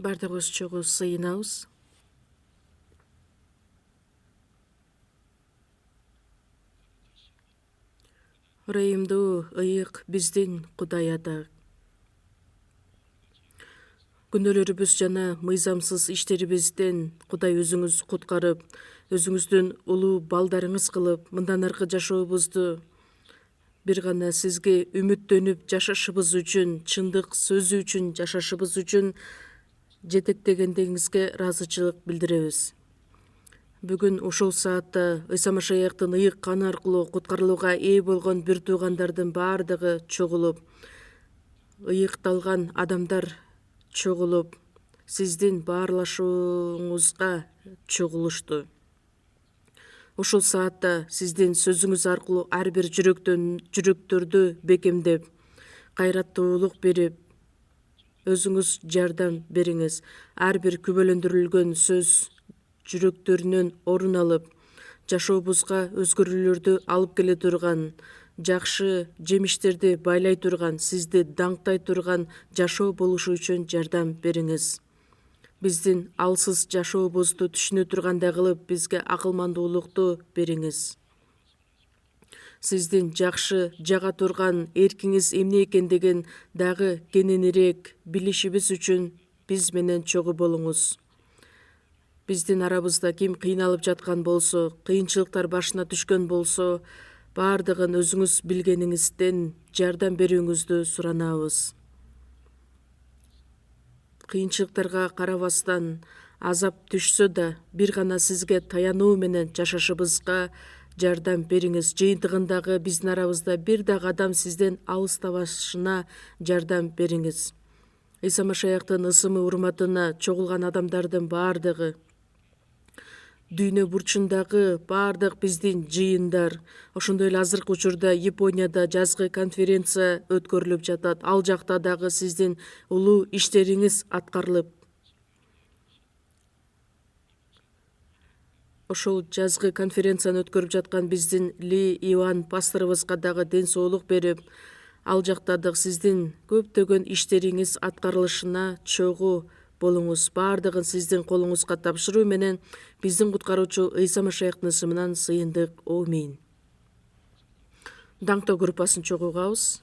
Бардыгыбыз чогуу сыйынабыз. Ырайымдуу ыйык биздин Кудай Ата. Күнөөлөрүбүз жана мыйзамсыз иштерибизден Кудай өзүңүз куткарып, өзүңүздүн улуу балдарыңыз кылып, мындан аркы жашообузду бир гана сизге үмүттөнүп жашашыбыз үчүн, чындык сөзү үчүн жашашыбыз үчүн жетектегендигиңизге ыраазычылык билдиребиз. Бүгүн ушул саатта Ыйса Машаяктын ыйык каны аркылуу куткарылууга ээ болгон бир туугандардын баардыгы чогулуп, ыйыкталган адамдар чогулуп, сиздин баарлашууңузга чогулушту. Ушул саатта сиздин сөзүңүз аркылуу ар бир жүрөктөрдү бекемдеп, кайраттуулук берип, өзүңүз жардам бериңиз. Ар бир күбөлөндүрүлгөн сөз жүрөктөрүнөн орун алып, жашообузга өзгөрүүлөрдү алып келе турган, жакшы жемиштерди байлай турган, сизди даңктай турган жашоо болушу үчүн жардам бериңиз. Биздин алсыз жашообузду түшүнө тургандай кылып, бизге акылмандуулукту бериңиз. Сиздин жакшы жага турган эркиңиз эмне экендигин дагы кененирээк билишибиз үчүн биз менен чогуу болуңуз. Биздин арабызда ким кыйналып жаткан болсо, кыйынчылыктар башына түшкөн болсо, баардыгын өзүңүз билгениңизден жардам берүүңүздү суранабыз. Кыйынчылыктарга карабастан, азап түшсө да, бир гана сизге таянуу менен жашашыбызга жардам бериңиз. Жыйынтыгындагы биздин арабызда бир дагы адам сизден алыстабашына жардам бериңиз. Ыйса Машаяктын ысымы урматына чогулган адамдардын баардыгы, дүйнө бурчундагы баардык биздин жыйындар, ошондой эле азыркы учурда Японияда жазгы конференция өткөрүлүп жатат. Ал жакта дагы сиздин улуу иштериңиз аткарылып, ошол жазгы конференцияны өткөрүп жаткан биздин Ли Иван пасторубузга дагы ден соолук берип, ал жакта дагы сиздин көптөгөн иштериңиз аткарылышына чогуу болуңуз. Баардыгын сиздин колуңузга тапшыруу менен биздин куткаруучу Ыйса Машаяктын ысымынан сыйындык. Аминь. Даңктоо группасын чогуу угабыз.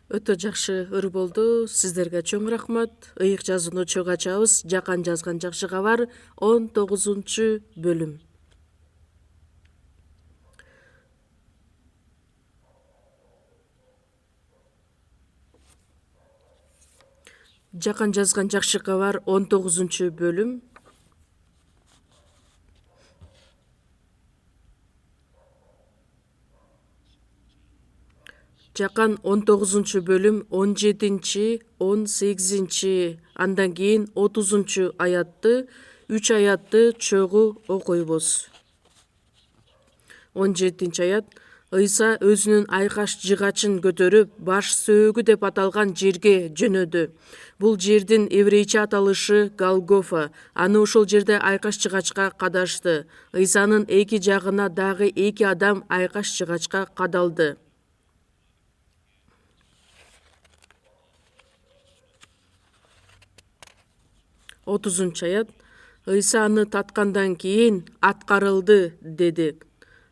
Өтө жакшы ыр болду. Сиздерге чоң рахмат. Ыйык жазууну чогуу ачабыз. Жакан жазган жакшы кабар 19-бөлүм. Жакан жазган жакшы кабар 19-бөлүм. Жакан 19-бөлүм 17-18, андан кийин 30-аятты 3 аятты чогуу окуйбуз. 17-аят. Ыйса өзүнүн айкаш жыгачын көтөрүп, баш сөөгү деп аталган жерге жөнөдү. Бул жердин еврейче аталышы Голгофа. Аны ошол жерде айкаш жыгачка кадашты. Ыйсанын эки жагына дагы 2 адам айкаш жыгачка кадалды. 30-аят. Ыйса аны таткандан кийин аткарылды деди.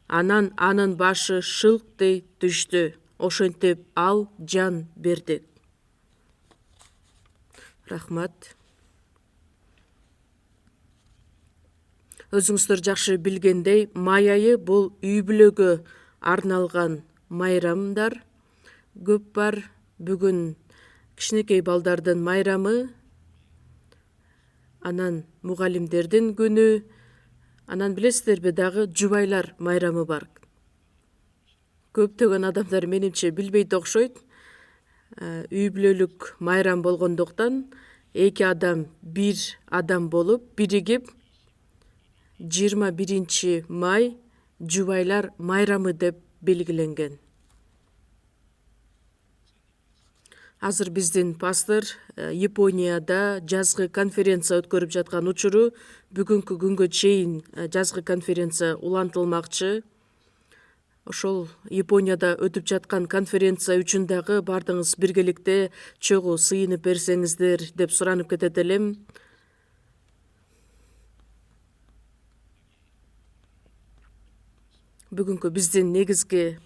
Анан анын башы шылктей түштү. Ошентип ал жан берди. Рахмат. Өзүңүздөр жакшы билгендей, май айы бул үй бүлөгө арналган майрамдар көп бар. Бүгүн кичинекей балдардын майрамы, анан мугалимдердин күнү, анан билесиздерби дагы жубайлар майрамы бар. Көптөгөн адамдар менимче билбейт окшойт. Үй бүлөлүк майрам болгондуктан 2 адам бир адам болуп биригип 21-май жубайлар майрамы деп белгиленген. Азыр биздин пастор Японияда жазгы конференция өткөрүп жаткан учуру, бүгүнкү күнгө чейин жазгы конференция улантылмакчы. Ошол Японияда өтүп жаткан конференция үчүн дагы бардыңыз биргеликте чогуу сыйынып берсеңиздер деп суранып кетет элем. Бүгүнкү биздин негизги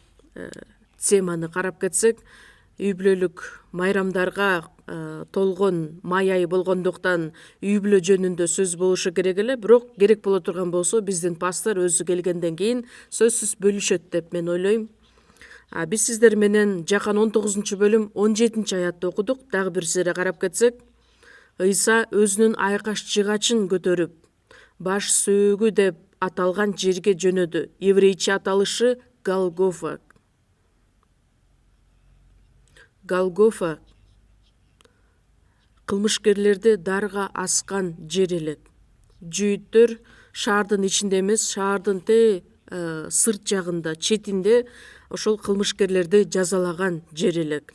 теманы карап кетсек, үй бүлөлүк майрамдарга толгон май айы болгондуктан үй бүлө жөнүндө сөз болушу керек эле, бирок керек боло турган болсо биздин пастор өзү келгенден кийин сөзсүз бөлүшөт деп мен ойлойм. Биз сиздер менен Жакан 19-бөлүм 17-аятты окудук. Дагы бир жерге карап кетсек, Ыйса өзүнүн айкаш жыгачын көтөрүп, баш сөөгү деп аталган жерге жөнөдү. Еврейче аталышы Голгофа. Голгофа кылмышкерлерди дарга аскан жер элек. Жүйүттөр шаардын ичинде эмес, шаардын сырт жагында, четинде ошол кылмышкерлерди жазалаган жер элек.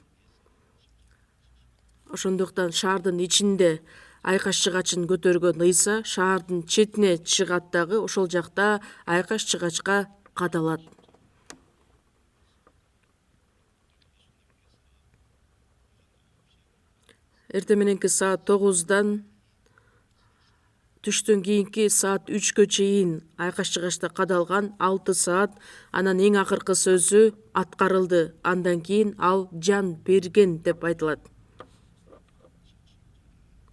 Ошондуктан шаардын ичинде айкаш жыгачын көтөргөн Ыйса шаардын четине чыгат дагы ошол жакта айкаш жыгачка кадалат. Эртең мененки саат 9-дан түштөн кийинки саат 3-кө чейин айкаш жыгачта кадалган 6 саат. Анан эң акыркы сөзү аткарылды. Андан кийин ал жан берген деп айтылат.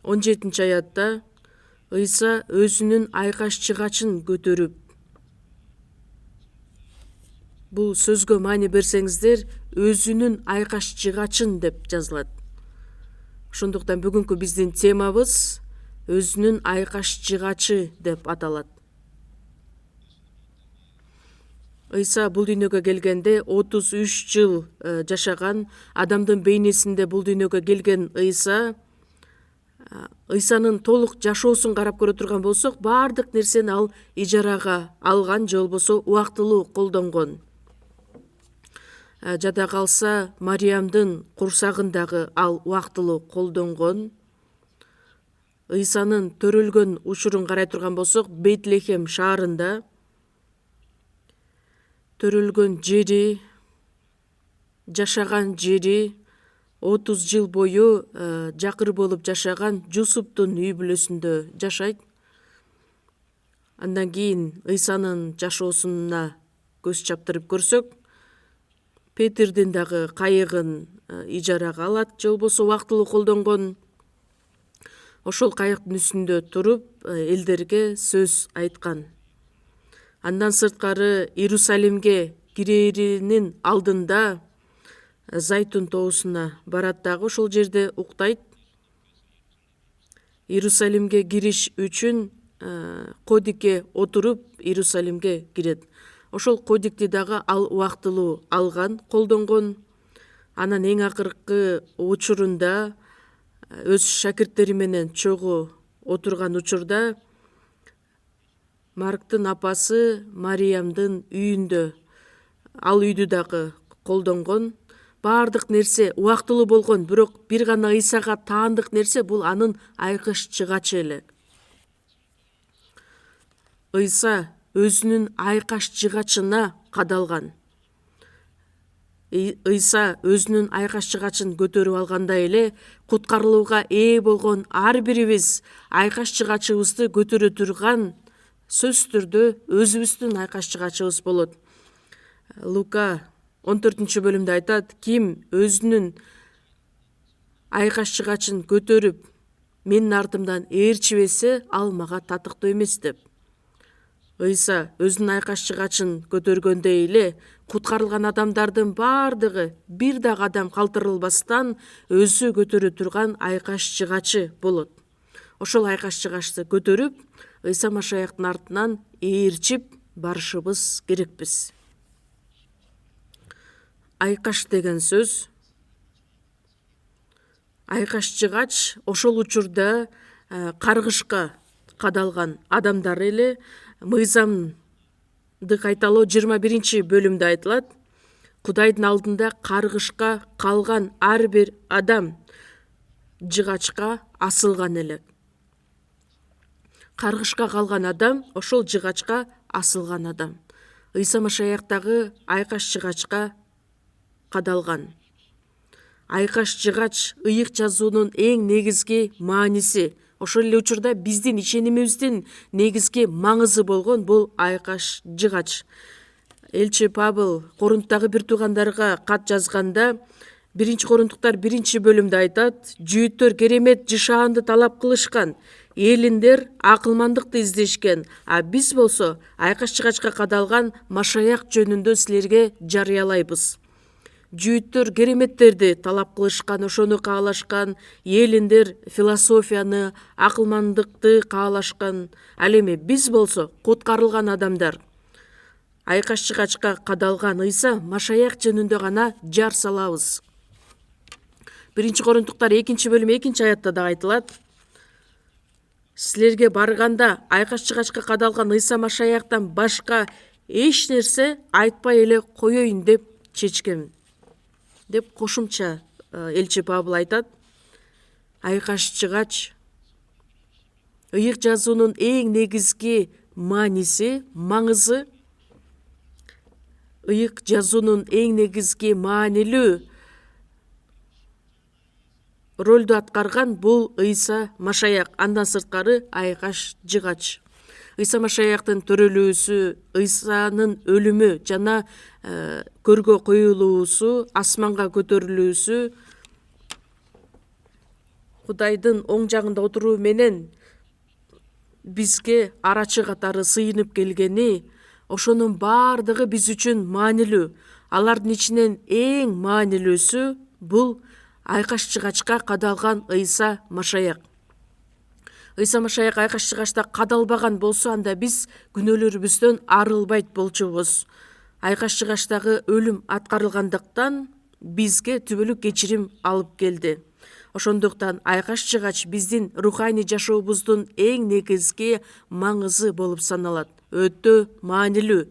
17-аятта Ыйса өзүнүн айкаш жыгачын көтөрүп. Бул сөзгө маани берсеңиздер, өзүнүн айкаш жыгачын деп жазылат. Ошондуктан бүгүнкү биздин темабыз өзүнүн айкаш жыгачы деп аталат. Ыйса бул дүйнөгө келгенде 33 жыл жашаган, адамдын бейнесинде бул дүйнөгө келген Ыйсанын толук жашоосун карап көрө турган болсок, баардык нерсени ал ижарага алган же болбосо убактылуу колдонгон. Жада калса, Мариямдын курсагындагы ал убактылуу колдонгон. Ыйсанын төрөлгөн учурун карай турган болсок, Бейтлехем шаарында төрөлгөн жери, жашаган жери 30 жыл бою жакыр болуп жашаган Жусуптун үй бүлөсүндө жашайт. Андан кийин Ыйсанын жашоосуна көз чаптырып көрсөк, Петердин дагы кайыгын ижарага алат, же болбосо убактылуу колдонгон. Ошол кайыктын үстүндө туруп элдерге сөз айткан. Андан сырткары Иерусалимге киреринин алдында Зайтун тоосуна барат дагы, ошол жерде уктайт. Иерусалимге кириш үчүн кодикке отуруп Иерусалимге кирет. Ошол кодикти дагы ал убактылуу алган, колдонгон. Анан эң акыркы учурунда өз шакирттери менен чогуу отурган учурда Марктын апасы Мариямдын үйүндө, ал үйдү дагы колдонгон. Баардык нерсе убактылуу болгон, бирок бир гана Ыйсага таандык нерсе бул анын айкыш жыгачы эле. Ыйса өзүнүн айкаш жыгачына кадалган. Ыйса өзүнүн айкаш жыгачын көтөрүп алгандай эле куткарылууга ээ болгон ар бирибиз айкаш жыгачыбызды көтөрө турган сөзсүз түрдө өзүбүздүн айкаш жыгачыбыз болот. Лука 14-бөлүмдө айтат: ким өзүнүн айкаш жыгачын көтөрүп менин артымдан ээрчибесе, ал мага татыктуу эмес деп. Ыйса өзүнүн айкаш жыгачын көтөргөндөй эле куткарылган адамдардын баардыгы бир да кадам калтырылбастан өзү көтөрө турган айкаш жыгачы болот. Ошол айкаш жыгачты көтөрүп Ыйса Машаяктын артынан ээрчип барышыбыз керекпиз. Айкаш деген сөз, айкаш жыгач ошол учурда каргышка кадалган адамдар эле. Мыйзамды кайталоо 21-бөлүмдө айтылат: Кудайдын алдында каргышка калган ар бир адам жыгачка асылган элек. Каргышка калган адам ошол жыгачка асылган адам. Ыйса Машаяк дагы айкаш жыгачка кадалган. Айкаш жыгач ыйык жазуунун эң негизги мааниси. Ошол эле учурда биздин ишенимибиздин негизги маңызы болгон бул айкаш жыгач. Элчи Павыл Корунттагы бир туугандарга кат жазганда 1-Корунттуктар 1-бөлүмдө айтат: жүйүттөр керемет жышаанды талап кылышкан, элиндер акылмандыкты издешкен, а биз болсо айкаш жыгачка кадалган Машаяк жөнүндө силерге жарыялайбыз. Жүйүттөр кереметтерди талап кылышкан, ошону каалашкан, элиндер философияны, акылмандыкты каалашкан. Ал эми биз болсо куткарылган адамдар. Айкаш жыгачка кадалган Ыйса Машаяк жөнүндө гана жар салабыз. 1-Корунттуктар 2-бөлүм 2-аятта да айтылат: силерге барганда айкаш жыгачка кадалган Ыйса Машаяктан башка эч нерсе айтпай эле коеюн деп чечкем, деп кошумча элчи Павыл айтат. Айкаш жыгач ыйык жазуунун эң негизги мааниси, маңызы, ыйык жазуунун эң негизги маанилүү ролду аткарган бул Ыйса Машаяк. Андан сырткары айкаш жыгач. Ыйса Машаяктын төрөлүүсү, Ыйсанын өлүмү жана көргө коюлуусу, асманга көтөрүлүүсү, Кудайдын оң жагында отуруу менен бизге арачы катары сыйынып келгени, ошонун баардыгы биз үчүн маанилүү. Алардын ичинен эң маанилүүсү бул айкаш жыгачка кадалган Ыйса Машаяк. Ыйса Машаяк айкаш жыгачта кадалбаган болсо, анда биз күнөөлөрүбүздөн арылбайт болчубуз. Айкаш жыгачтагы өлүм аткарылгандыктан бизге түбөлүк кечирим алып келди. Ошондуктан айкаш жыгач биздин руханий жашообуздун эң негизги маңызы болуп саналат. Өтө маанилүү.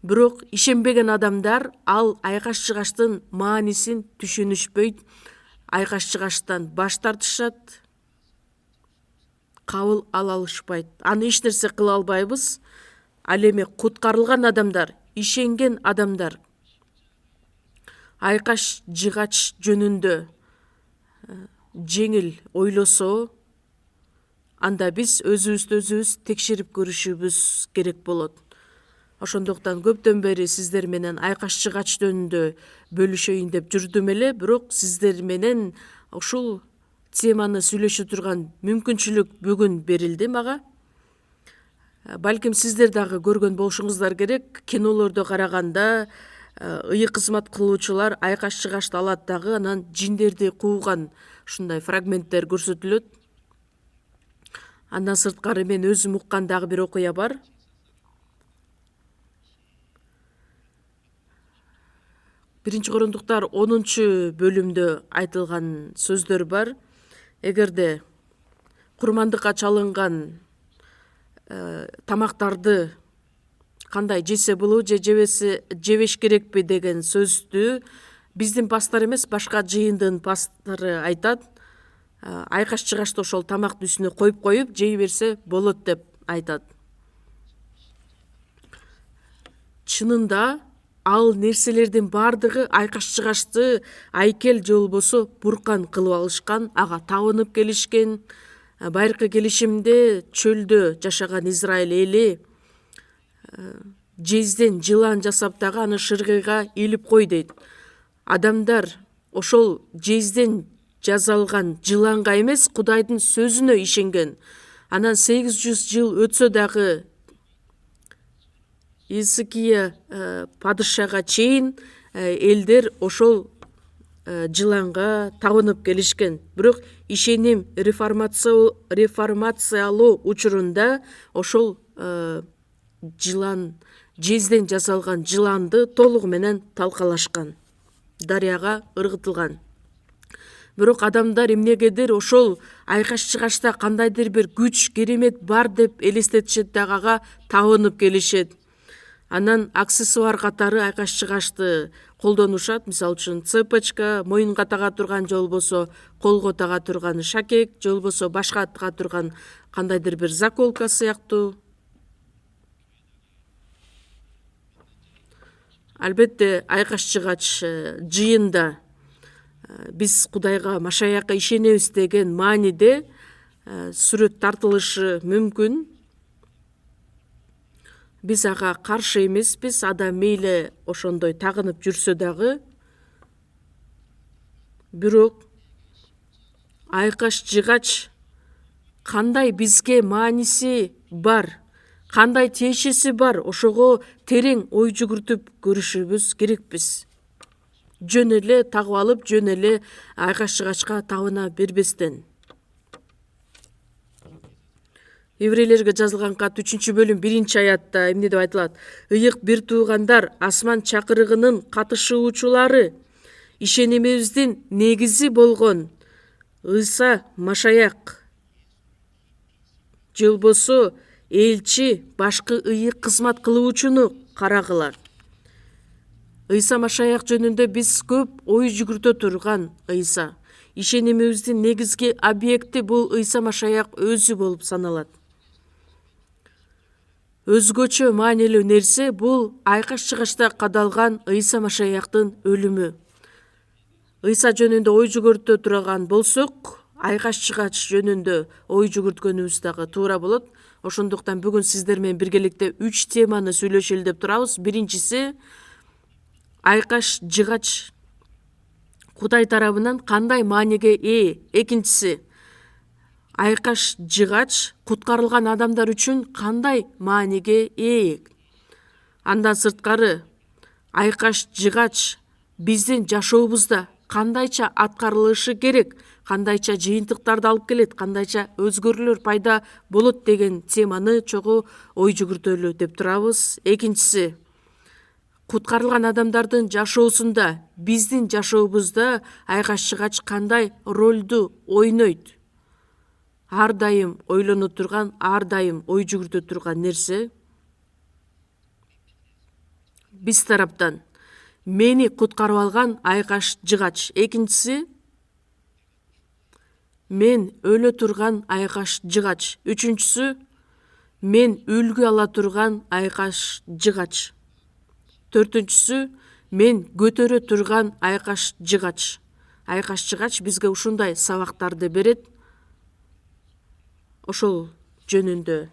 Бирок ишенбеген адамдар ал айкаш жыгачтын маанисин түшүнүшпөйт, айкаш жыгачтан баш тартышат, кабыл ала алышпайт. Аны эч нерсе кыла албайбыз. Ал эми куткарылган адамдар, ишенген адамдар айкаш жыгач жөнүндө жеңил ойлосо, анда биз өзүбүздү өзүбүз текшерип көрүшүбүз керек болот. Ошондуктан көптөн бери сиздер менен айкаш жыгач жөнүндө бөлүшөйүн деп жүрдүм эле, бирок сиздер менен ушул теманы сүйлөшө турган мүмкүнчүлүк бүгүн берилди мага. Балким сиздер дагы көргөн болушуңуздар керек. Кинолордо караганда ыйык кызмат кылуучулар айкаш жыгачты алат дагы анан жиндерди кууган ушундай фрагменттер көрсөтүлөт. Андан сырткары мен өзүм уккан дагы бир окуя бар. Биринчи Корондуктар 10-бөлүмдө айтылган сөздөр бар. Эгерде курмандыкка чалынган тамактарды кандай жесе болобу же жебеш керекпи деген сөздү биздин пастор эмес, башка жыйындын пастору айтат. Айкаш жыгачты ошол тамактын үстүнө коюп жей берсе болот деп айтат. Чынында ал нерселердин бардыгы айкаш жыгачты айкел же болбосо буркан кылып алышкан, ага табынып келишкен. Байыркы келишимде чөлдө жашаган Израиль эли жезден жылан жасап дагы аны шыргыйга илип кой дейт. Адамдар ошол жезден жасалган жыланга эмес, Кудайдын сөзүнө ишенген. Анан 800 жыл өтсө дагы Изыкия падышага чейин элдер ошол жыланга табынып келишкен. Бирок ишеним реформациялоо учурунда ошол жезден жасалган жыланды толугу менен талкалашкан, дарыяга ыргытылган. Бирок адамдар эмнегедир ошол айкаш жыгачта кандайдыр бир күч, керемет бар деп элестетишет дагы ага табынып келишет. Анан аксессуар катары айкаш жыгачты колдонушат. Мисалы үчүн цепочка, моюнга тага турган же болбосо колго тага турган шакек, же болбосо башка тага турган кандайдыр бир заколка сыяктуу. Албетте айкаш жыгач жыйында биз Кудайга, Машаякка ишенебиз деген мааниде сүрөт тартылышы мүмкүн. Биз ага каршы эмеспиз, адам мейли ошондой тагынып жүрсө дагы. Бирок айкаш жыгач кандай бизге мааниси бар, кандай тиешеси бар, ошого терең ой жүгүртүп көрүшүбүз керекпиз. Жөн эле тагып алып, жөн эле айкаш жыгачка табына бербестен. Еврейлерге жазылган кат 3-бөлүм 1-аятта эмне деп айтылат? Ыйык бир туугандар, асман чакырыгынын катышуучулары, ишенимибиздин негизи болгон Ыйса Машаяк же болбосо элчи, башкы ыйык кызмат кылуучуну карагыла. Ыйса Машаяк жөнүндө биз көп ой жүгүртө турган Ыйса. Ишенимибиздин негизги объекти бул Ыйса Машаяк өзү болуп саналат. Өзгөчө маанилүү нерсе бул айкаш жыгачта кадалган Ыйса Машаяктын өлүмү. Ыйса жөнүндө ой жүгүртө турган болсок, айкаш жыгач жөнүндө ой жүгүрткөнүбүз дагы туура болот. Ошондуктан бүгүн сиздер менен биргеликте 3 теманы сүйлөшөлү деп турабыз. Биринчиси, айкаш жыгач Кудай тарабынан кандай мааниге ээ. Экинчиси, айкаш жыгач куткарылган адамдар үчүн кандай мааниге ээ. Андан сырткары, айкаш жыгач биздин жашообузда кандайча аткарылышы керек, кандайча жыйынтыктарды алып келет, кандайча өзгөрүүлөр пайда болот деген теманы чогуу ой жүгүртөлү деп турабыз. Экинчиси, куткарылган адамдардын жашоосунда, биздин жашообузда айкаш жыгач кандай ролду ойнойт? Ар дайым ойлоно турган, ар дайым ой жүгүртө турган нерсе. Биз тараптан мени куткарып алган айкаш жыгач. Экинчиси, мен өлө турган айкаш жыгач. Үчүнчүсү, мен үлгү ала турган айкаш жыгач. Төртүнчүсү, мен көтөрө турган айкаш жыгач. Айкаш жыгач бизге ушундай сабактарды берет. Ошол жөнүндө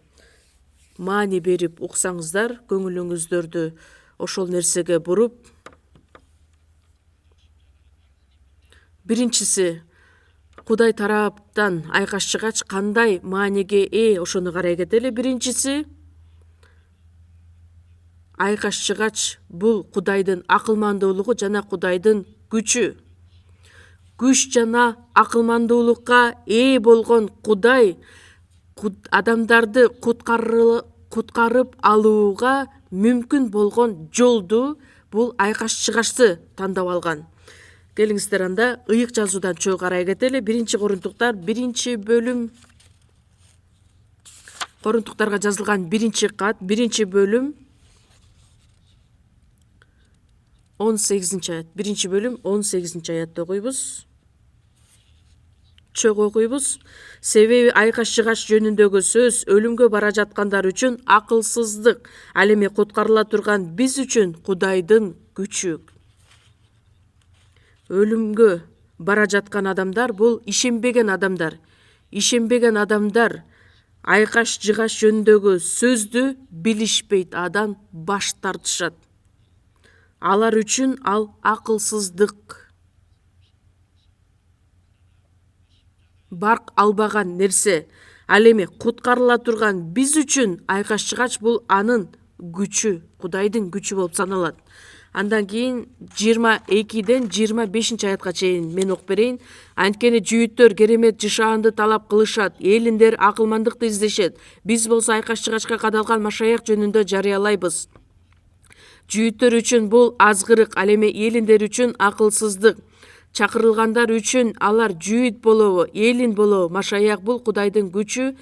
маани берип уксаңыздар, көңүлүңүздөрдү ошол нерсеге буруп, биринчиси Кудай тараптан айкаш чыгач кандай мааниге ээ, ошону карай кетели. Биринчиси, айкаш чыгач бул Кудайдын акылмандуулугу жана Кудайдын күчү. Күч жана акылмандуулукка ээ болгон Кудай адамдарды куткарып алууга мүмкүн болгон жолду бул айкаш чыгачты тандап алган. Келиңиздер анда ыйык жазуудан чогуу карай кетели. 1-Корунтуктар 1-бөлүм, Корунтуктарга жазылган 1-кат 1-бөлүм 18-аят. 1-бөлүм 18-аятты окуйбуз. Чогуу окуйбуз. Себеби айкаш чыгач жөнүндөгү сөз өлүмгө бара жаткандар үчүн акылсыздык, ал эми куткарыла турган биз үчүн Кудайдын күчү. Өлүмгө бара жаткан адамдар бул ишенбеген адамдар. Ишенбеген адамдар айкаш чыгач жөнүндөгү сөздү билишпейт, адан баш тартышат. Алар үчүн ал акылсыздык. Барк албаган нерсе. Ал эми куткарыла турган биз үчүн айкаш чыгач бул анын күчү, Кудайдын күчү болуп саналат. Андан кийин 22-ден 25-аятка чейин мен окуп берейин. Анткени жүйүттөр керемет жышаанды талап кылышат, элиндер акылмандыкты издешет. Биз болсо айкаш чыгачка кадалган Машаяк жөнүндө жарыялайбыз. Жүйүттөр үчүн бул азгырык, ал эми элиндер үчүн акылсыздык. Чакырылгандар үчүн алар жүйүт болобу, элин болобу, Машаяк бул Кудайдын күчү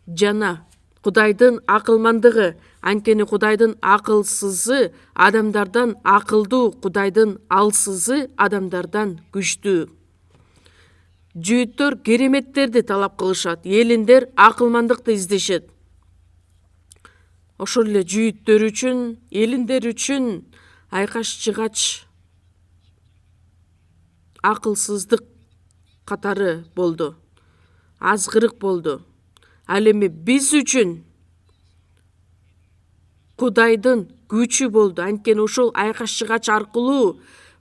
жана Кудайдын акылмандыгы. Анткени Кудайдын акылсызы адамдардан акылдуу, Кудайдын алсызы адамдардан күчтүү. Жүйүттөр кереметтерди талап кылышат, элиндер акылмандыкты издешет. Ошол эле жүйүттөр үчүн, элиндер үчүн айкаш чыгач акылсыздык катары болду, азгырык болду. Ал эми биз үчүн Кудайдын күчү болду. Анткени ошол айкаш чыгач аркылуу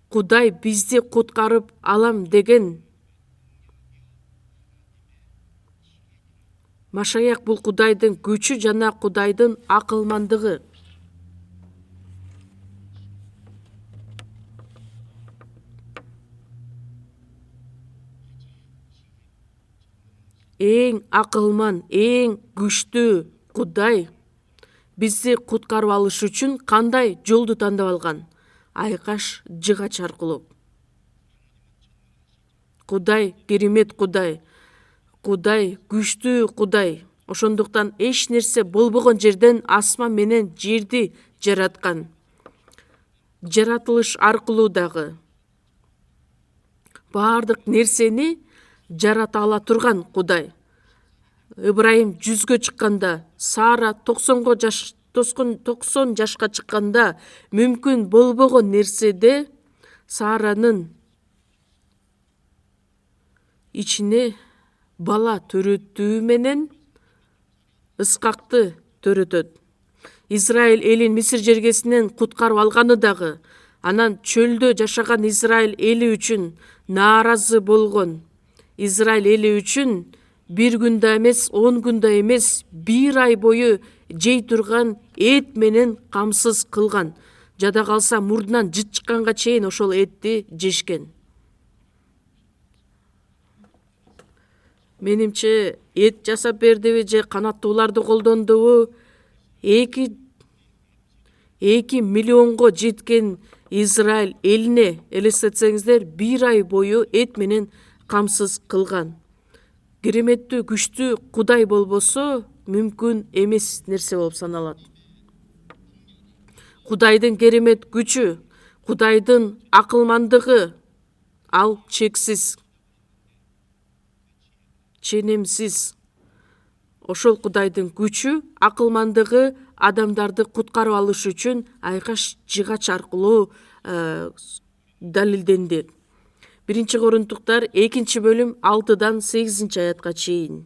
Кудай бизди куткарып алам деген. Машаяк бул Кудайдын күчү жана Кудайдын акылмандыгы. Эң акылман, эң күчтүү Кудай бизди куткарып алыш үчүн кандай жолду тандап алган? Айкаш жыгач аркылуу. Кудай керемет Кудай. Кудай күчтүү Кудай. Ошондуктан эч нерсе болбогон жерден асман менен жерди жараткан. Жаратылыш аркылуу дагы баардык нерсени жарата ала турган Кудай. Ыбрайым 100-гө чыкканда, Сара 90 жашка чыкканда мүмкүн болбогон нерседе Саранын ичине бала төрөтүү менен Ыскакты төрөтөт. Израиль элин Мисир жергесинен куткарып алганы дагы, анан чөлдө жашаган Израиль эли үчүн нааразы болгон Израиль эли үчүн 1 күндө эмес, 10 күндө эмес, 1 ай бою жей турган эт менен камсыз кылган. Жада калса мурдунан жыт чыкканга чейин ошол этти жешкен. Менимче эт жасап бердиби же канаттууларды колдондубу, 2 миллионго жеткен Израиль элине элестетсеңиздер, 1 ай бою эт менен камсыз кылган. Кереметтүү күчтүү Кудай болбосо мүмкүн эмес нерсе болуп саналат. Кудайдын керемет күчү, Кудайдын акылмандыгы ал чексиз, ченемсиз. Ошол Кудайдын күчү, акылмандыгы адамдарды куткарып алыш үчүн айкаш жыгач аркылуу далилденди. 1-Корунтуктар 2-бөлүм 6-дан 8-аятка чейин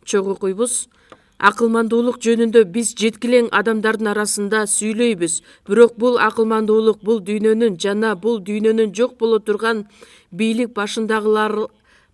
чогуу окуйбуз. Акылмандуулук жөнүндө биз жеткилең адамдардын арасында сүйлөйбүз, бирок бул акылмандуулук бул дүйнөнүн жана бул дүйнөнүн жок боло турган бийлик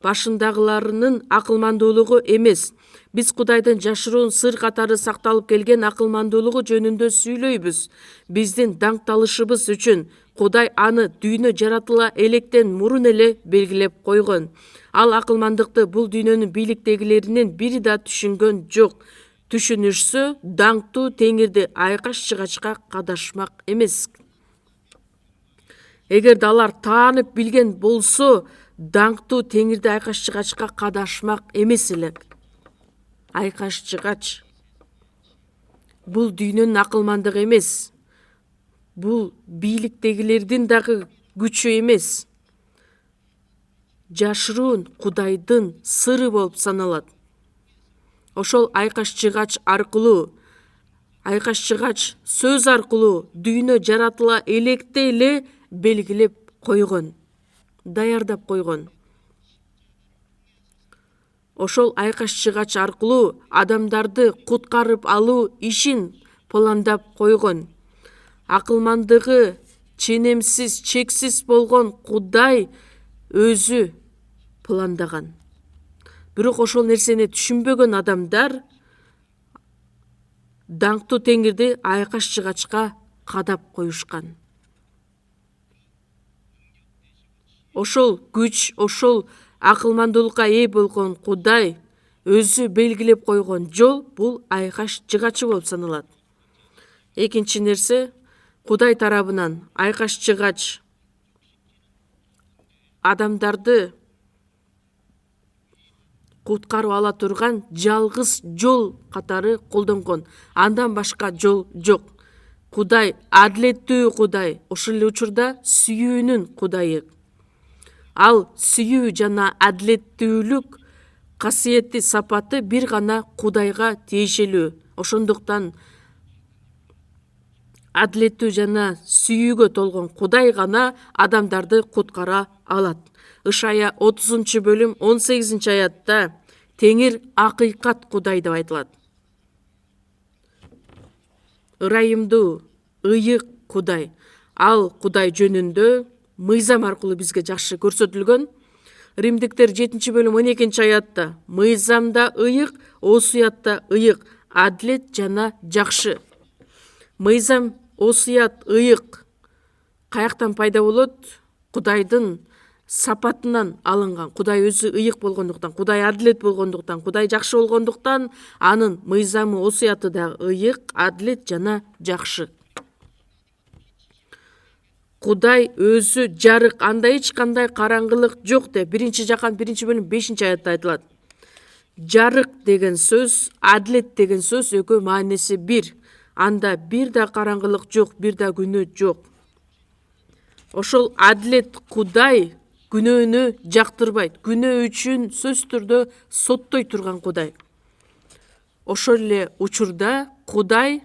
башындагыларынын акылмандуулугу эмес. Биз Кудайдын жашыруун сыр катары сакталып келген акылмандуулугу жөнүндө сүйлөйбүз. Биздин даңкталышыбыз үчүн Кудай аны дүйнө жаратыла электен мурун эле белгилеп койгон. Ал акылмандыкты бул дүйнөнүн бийликтегилеринин бири да түшүнгөн жок. Түшүнүшсө, даңктуу теңирди айкаш-чыгачка кадашмак эмес. Эгерде алар таанып билген болсо, даңктуу теңирди айкаш-чыгачка кадашмак эмес эле. Айкаш-чыгач бул дүйнөнүн акылмандыгы эмес. Бул бийликтегилердин дагы күчү эмес. Жашыруун Кудайдын сыры болуп саналат. Ошол айкаш-чыгач сөз аркылуу дүйнө жаратыла электе эле белгилеп койгон, даярдап койгон. Ошол айкаш-чыгач аркылуу адамдарды куткарып алуу ишин пландап койгон. Акылмандыгы ченемсиз, чексиз болгон Кудай өзү пландаган. Бирок ошол нерсени түшүнбөгөн адамдар даңктуу теңирди айкаш-чыгачка кадап коюшкан. Ошол күч, ошол акылмандуулукка ээ болгон Кудай өзү белгилеп койгон жол бул айкаш-чыгачы болуп саналат. Экинчи нерсе, Кудай тарабынан айкаш-чыгач адамдарды куткарып ала турган жалгыз жол катары колдонгон. Андан башка жол жок. Кудай адилеттүү Кудай, ошол эле учурда сүйүүнүн Кудайы. Ал сүйүү жана адилеттүүлүк касиети, сапаты бир гана Кудайга тиешелүү. Ошондуктан адилеттүү жана сүйүүгө толгон Кудай гана адамдарды куткара алат. Ышая 30-бөлүм 18-аятта Теңир акыйкат Кудай деп айтылат. Ырайымдуу, ыйык Кудай. Ал Кудай жөнүндө мыйзам аркылуу бизге жакшы көрсөтүлгөн. Римдиктер 7-бөлүм 12-аятта мыйзамда ыйык, осуятта ыйык, адилет жана жакшы. Мыйзам, осуят, ыйык каяктан пайда болот? Кудайдын сапатынан алынган. Кудай өзү ыйык болгондуктан, Кудай адилет болгондуктан, Кудай жакшы болгондуктан анын мыйзамы, осуяты да ыйык, адилет жана жакшы. Кудай өзү жарык, анда эч кандай караңгылык жок деп 1-Жакан 1-бөлүм 5-аятта айтылат. Жарык деген сөз, адилет деген сөз экөө мааниси бир. Анда бир да караңгылык жок, бир да күнөө жок. Ошол адилет Кудай күнөөнү жактырбайт. Күнөө үчүн сөзсүз түрдө соттой турган Кудай. Ошол эле учурда Кудай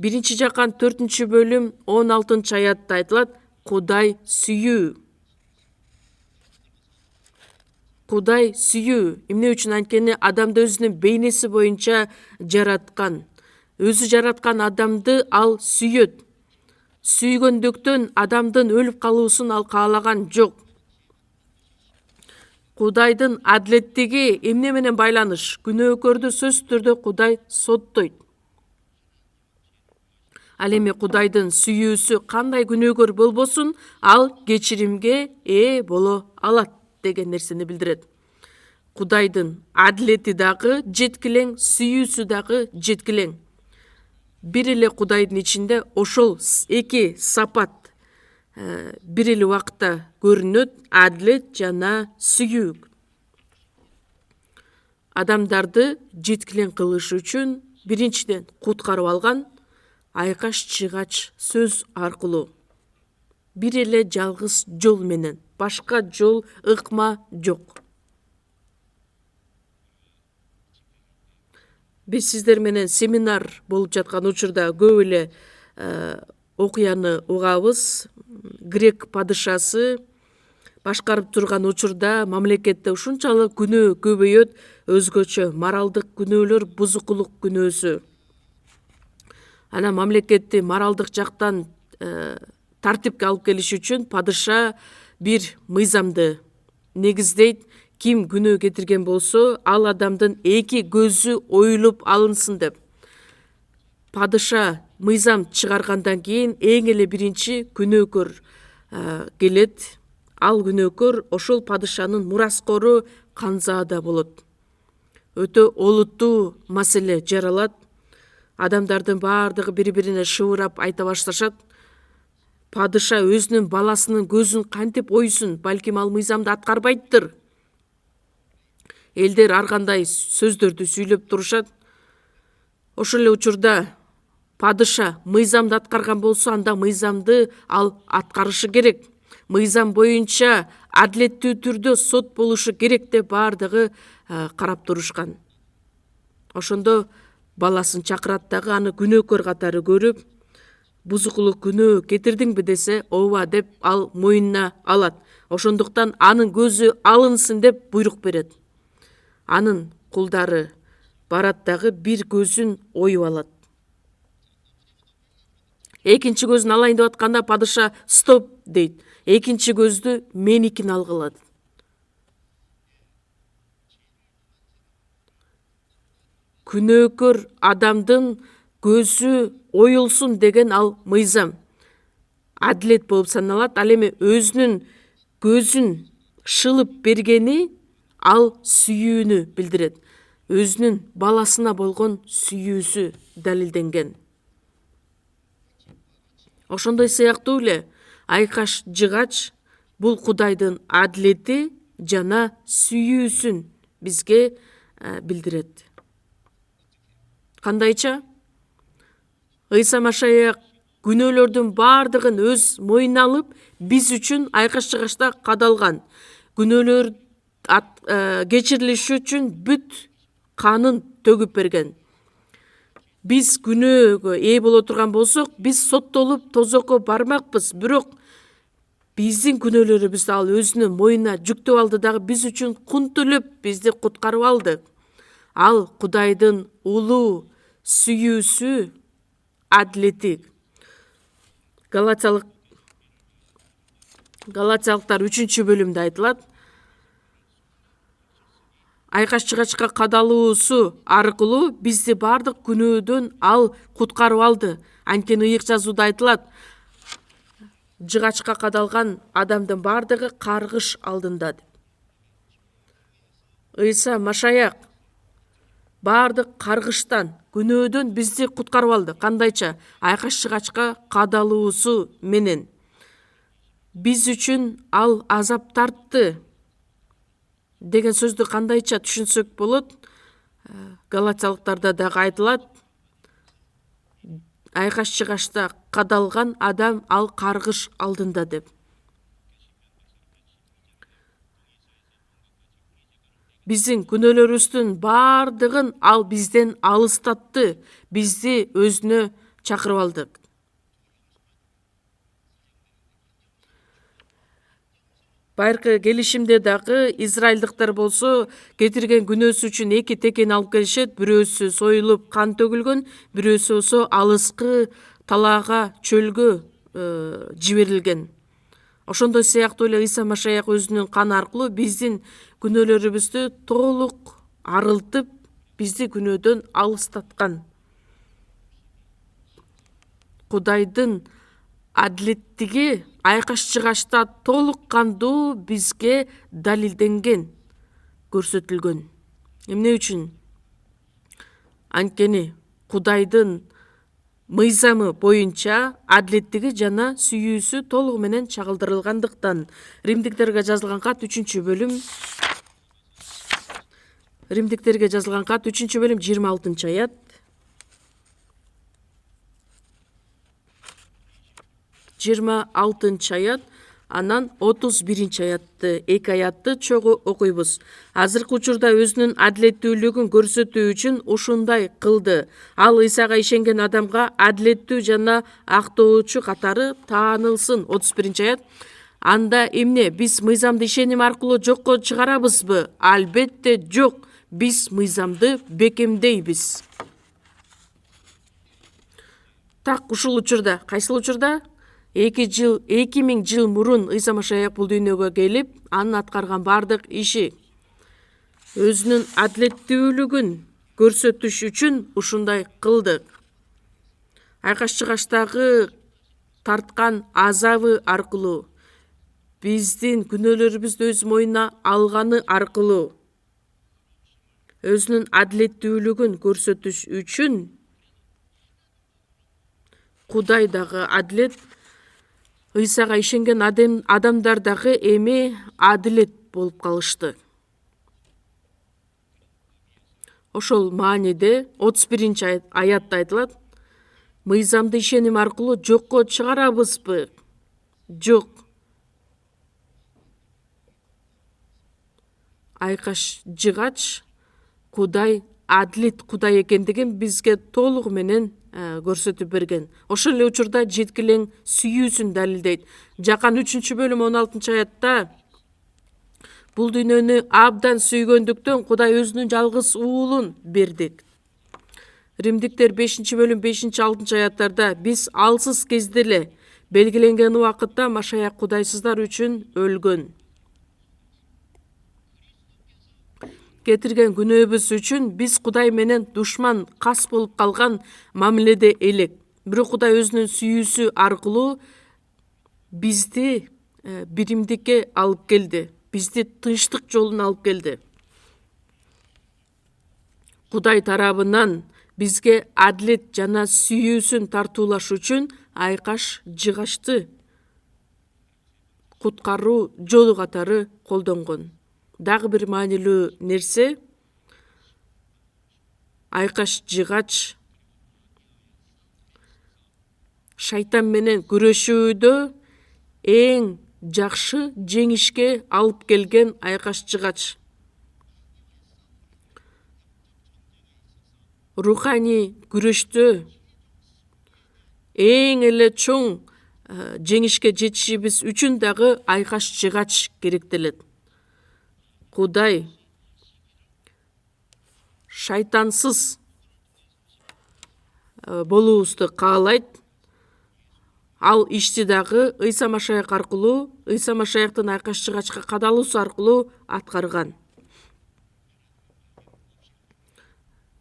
1-Жакан 4-бөлүм 16-аятта айтылат, Кудай сүйүү. Кудай сүйүү. Эмне үчүн? Анткени адамды өзүнүн бейнеси боюнча жараткан. Өзү жараткан адамды ал сүйөт. Сүйгөндүктөн адамдын өлүп калуусун ал каалаган жок. Кудайдын адилеттиги эмне менен байланыш? Күнөөкөрдү сөзсүз түрдө Кудай соттойт. Ал эми Кудайдын сүйүүсү кандай күнөөкөр болбосун, ал кечиримге ээ боло алат деген нерсени билдирет. Кудайдын адилети дагы жеткилең, сүйүүсү дагы жеткилең. Бир эле Кудайдын ичинде ошол эки сапат бир эле убакта көрүнөт, адилет жана сүйүү. Адамдарды жеткилең кылыш үчүн биринчиден куткарып алган айкаш-чыгач сөз аркылуу. Бир эле жалгыз жол менен, башка жол, ыкма жок. Биз сиздер менен семинар болуп жаткан учурда көп эле окуяны угабыз. Грек падышасы башкарып турган учурда мамлекетте ушунчалык күнөө көбөйөт, өзгөчө моралдык күнөөлөр, бузукулук күнөөсү. Ана мамлекетти моралдык жактан тартипке алып келиш үчүн падыша бир мыйзамды негиздейт. Ким күнөө кетирген болсо, ал адамдын эки көзү оюлуп алынсын деп. Падыша мыйзам чыгаргандан кийин эң эле биринчи күнөөкөр келет. Ал күнөөкөр ошол падышанын мураскору канзаада болот. Өтө олуттуу маселе жаралат. Адамдардын баардыгы бири-бирине шыбырап айта башташат. Падыша өзүнүн баласынын көзүн кантип ойсун, балким ал мыйзамды аткарбайттыр. Элдер ар кандай сөздөрдү сүйлөп турушат. Ошол эле учурда падыша мыйзамды аткарган болсо, анда мыйзамды ал аткарышы керек. Мыйзам боюнча адилеттүү түрдө сот болушу керек деп баардыгы карап турушкан. Ошондо баласын чакырат дагы, аны күнөөкөр катары көрүп, бузукулук күнөө кетирдиңби десе, ооба деп ал мойнуна алат. Ошондуктан анын көзү алынсын деп буйрук берет. Анын кулдары барат дагы бир көзүн оюп алат. Экинчи көзүн алайын деп атканда падыша стоп дейт. Экинчи көздү меникин алгылат. Күнөөкөр адамдын көзү оюлсун деген ал мыйзам адилет болуп саналат. Ал эми өзүнүн көзүн шылып бергени ал сүйүүнү билдирет. Өзүнүн баласына болгон сүйүүсү далилденген. Ошондой сыяктуу эле айкаш жыгач бул Кудайдын адилети жана сүйүүсүн бизге билдирет. Кандайча? Ыйса Машаяк күнөөлөрдүн баардыгын өз мойнуна алып, биз үчүн айкаш жыгачта кадалган. Күнөөлөр кечирилиши үчүн бүт канын төгүп берген. Биз күнөөгө ээ боло турган болсок, биз соттолуп тозокко бармакпыз. Бирок биздин күнөөлөрүбүздү ал өзүнүн мойнуна жүктөп алды дагы биз үчүн кун төлөп бизди куткарып алды. Ал Кудайдын улуу сүйүүсү, адилети. Галатиялыктар 3-бөлүмдө айтылат. Айкаш жыгачка кадалуусу аркылуу бизди бардык күнөөдөн ал куткарып алды. Анткени ыйык жазууда айтылат, жыгачка кадалган адамдын бардыгы каргыш алдында деп. Ыйса Машаяк бардык каргыштан, күнөөдөн бизди куткарып алды. Кандайча? Айкаш жыгачка кадалуусу менен. Биз үчүн ал азап тартты деген сөздү кандайча түшүнсөк болот? Галатиялыктарда дагы айтылат, айкаш жыгачта кадалган адам ал каргыш алдында деп. Биздин күнөөлөрүбүздүн баардыгын ал бизден алыстатты, бизди өзүнө чакырып алды. Байыркы келишимде дагы израилдыктар болсо кетирген күнөөсү үчүн эки текен алып келишет. Бирөөсү союлуп кан төгүлгөн, бирөөсү болсо алыскы талаага, чөлгө жиберилген. Ошондой сыяктуу эле Ыйса Машаяк өзүнүн каны аркылуу биздин күнөөлөрүбүздү толук арылтып, бизди күнөөдөн алыстаткан. Кудайдын адилеттиги айкаш жыгачта толук кандуу бизге далилденген, көрсөтүлгөн. Эмне үчүн? Анткени Кудайдын мыйзамы боюнча адилеттиги жана сүйүүсү толугу менен чагылдырылгандыктан. Римдиктерге жазылган кат 3-бөлүм 26-аят. аят, анан 31-аятты, 2 аятты чогуу окуйбуз. Азыркы учурда өзүнүн адилеттүүлүгүн көрсөтүү үчүн ушундай кылды. Ал Ыйсага ишенген адамга адилеттүү жана актоочу катары таанылсын. 31-аят. Анда эмне, биз мыйзамды ишеним аркылуу жокко чыгарабызбы? Албетте жок. Биз мыйзамды бекемдейбиз. Так ушул учурда, кайсыл учурда? 2000 жыл мурун Ыйса Машаяк бул дүйнөгө келип, анын аткарган бардык иши өзүнүн адилеттүүлүгүн көрсөтүш үчүн ушундай кылды. Айкаш-чыгаштагы тарткан азабы аркылуу, биздин күнөөлөрүбүздү өз мойнуна алганы аркылуу, өзүнүн адилеттүүлүгүн көрсөтүш үчүн Кудай дагы адилет, Ыйсага ишенген адамдар дагы эми адилет болуп калышты. Ошол мааниде 31-аятта айтылат: мыйзамды ишеним аркылуу жокко чыгарабызбы? Жок. Айкаш-жыгач Кудай адилет Кудай экендигин бизге толугу менен көрсөтүп берген. Ошол эле учурда жеткилең сүйүүсүн далилдейт. Жакан 3-бөлүм 16-аятта бул дүйнөнү абдан сүйгөндүктөн Кудай өзүнүн жалгыз уулун берди. Римдиктер 5-бөлүм 5-6 аяттарда биз алсыз кезде эле белгиленген убакытта Машаяк кудайсыздар үчүн өлгөн. Кетирген күнөөбүз үчүн биз Кудай менен душман, кас болуп калган мамиледе элек. Бирок Кудай өзүнүн сүйүүсү аркылуу бизди биримдикке алып келди. Бизди тынчтык жолуна алып келди. Кудай тарабынан бизге адилет жана сүйүүсүн тартуулаш үчүн айкаш-жыгачты куткаруу жолу катары колдонгон. Дагы бир маанилүү нерсе, айкаш-жыгач шайтан менен күрөшүүдө эң жакшы жеңишке алып келген айкаш-жыгач. Руханий күрөштө эң эле чоң жеңишке жетишибиз үчүн дагы айкаш-жыгач керектелет. Кудай шайтансыз болуубузду каалайт. Ал ишти дагы Ыйса Машаяк аркылуу, Ыйса Машаяктын айкаш-жыгачка кадалуусу аркылуу аткарган.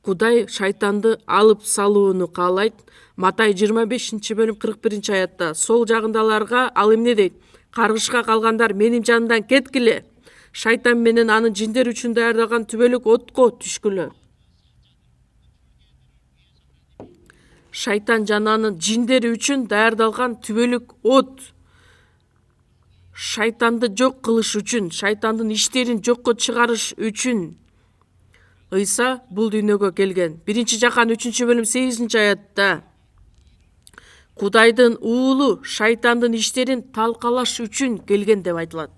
Кудай шайтанды алып салууну каалайт. Матай 25-бөлүм 41-аятта сол жагындаларга ал эмне дейт? Каргышка калгандар менин жанымдан кеткиле. Шайтан менен анын жиндер үчүн даярдалган түбөлүк отко түшкүлө. Шайтан жана анын жиндери үчүн даярдалган түбөлүк от. Шайтанды жок кылыш үчүн, шайтандын иштерин жокко чыгарыш үчүн Ыйса бул дүйнөгө келген. 1-Жакан 3-бөлүм 8-аятта Кудайдын уулу шайтандын иштерин талкалаш үчүн келген деп айтылат.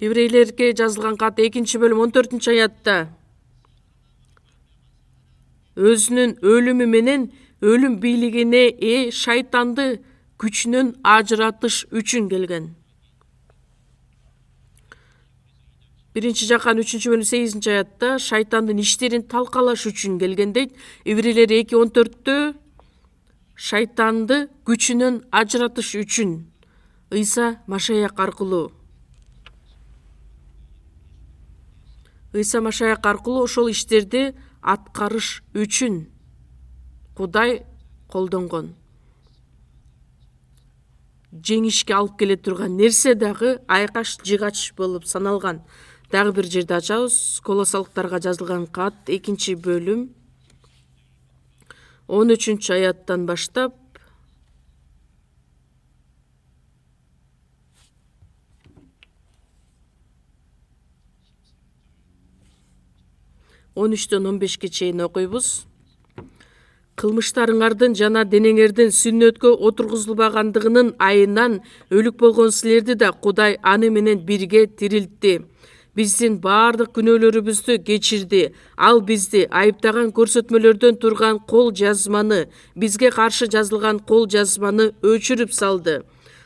Еврейлерге жазылган кат 2-бөлүм 14-аятта өзүнүн өлүмү менен өлүм бийлигине шайтанды күчүнөн ажыратыш үчүн келген. 1-Жакан 3-бөлүм 8-аятта шайтандын иштерин талкалаш үчүн келген дейт. Еврейлер 2:14-тө шайтанды күчүнөн ажыратыш үчүн Ыйса Машаяк аркылуу. Ыйса Машаяк аркылуу ошол иштерди аткарыш үчүн Кудай колдонгон. Жеңишке алып келе турган нерсе дагы айкаш-жыгач болуп саналган. Дагы бир жерде ачабыз. Колосалыктарга жазылган кат 2-бөлүм 13-аяттан баштап 13-төн 15-ке чейин окуйбуз. Кылмыштарыңардын жана денеңердин сүннөткө отургузулбагандыгынын айынан өлүк болгон силерди да Кудай аны менен бирге тирилтти. Биздин баардык күнөөлөрүбүздү кечирди. Ал бизди айыптаган көрсөтмөлөрдөн турган кол жазманы, бизге каршы жазылган кол жазманы өчүрүп салды.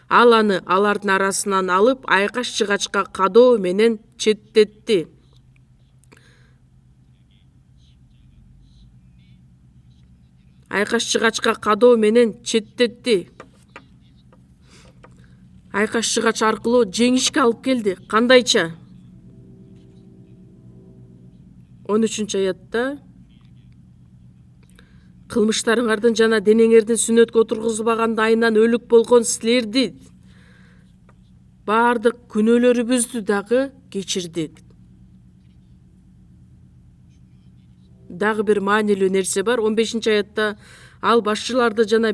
Ал аны алардын арасынан алып, айкаш-чыгачка кадоо менен четтетти. Айкаш-чыгачка кадоо менен четтетти. Айкаш-чыгач аркылуу жеңишке алып келди. Кандайча? 13-аятта кылмыштарыңардын жана денеңердин сүннөткө отургузулбагандайынан өлүк болгон силерди баардык күнөөлөрүбүздү дагы кечирдик. Дагы бир маанилүү нерсе бар. 15-аятта ал башчыларды жана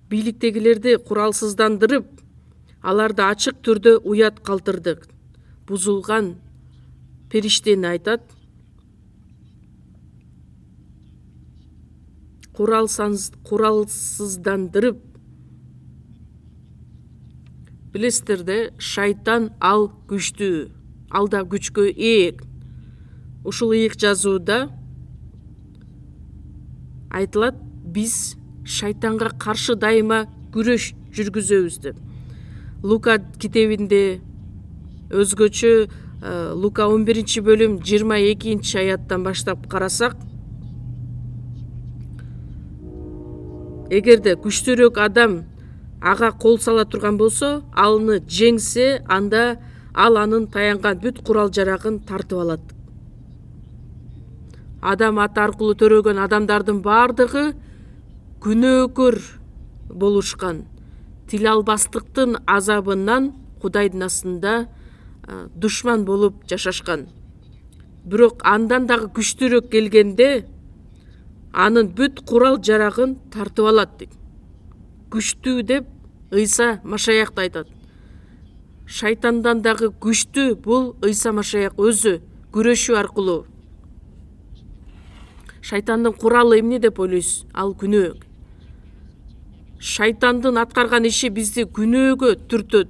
бийликтегилерди куралсыздандырып, аларды ачык түрдө уят калтырдык. Бузулган периштени айтат. Куралсыздандырып. Билесиздер да, шайтан ал күчтүү, ал да күчкө ээк. Ушул ыйык жазууда айтылат, биз шайтанга каршы дайыма күрөш жүргүзөбүз деп. Лука китебинде өзгөчө Лука 11-бөлүм 22-аяттан баштап карасак, эгерде күчтүүрөөк адам ага кол сала турган болсо, аны жеңсе, анда ал анын таянган бүт курал жарагын тартып алат. Адам аты аркылуу төрөгөн адамдардын баардыгы күнөөкөр болушкан. Тил албастыктын азабынан Кудайдын астында душман болуп жашашкан. Бирок андан дагы күчтүүрөөк келгенде анын бүт курал жарагын тартып алат дейт. Күчтүү деп Ыйса Машаякты айтат. Шайтандан дагы күчтүү бул Ыйса Машаяк өзү күрөшүү аркылуу. Шайтандын куралы эмне деп ойлойсуз? Ал күнөө. Шайтандын аткарган иши бизди күнөөгө түртөт.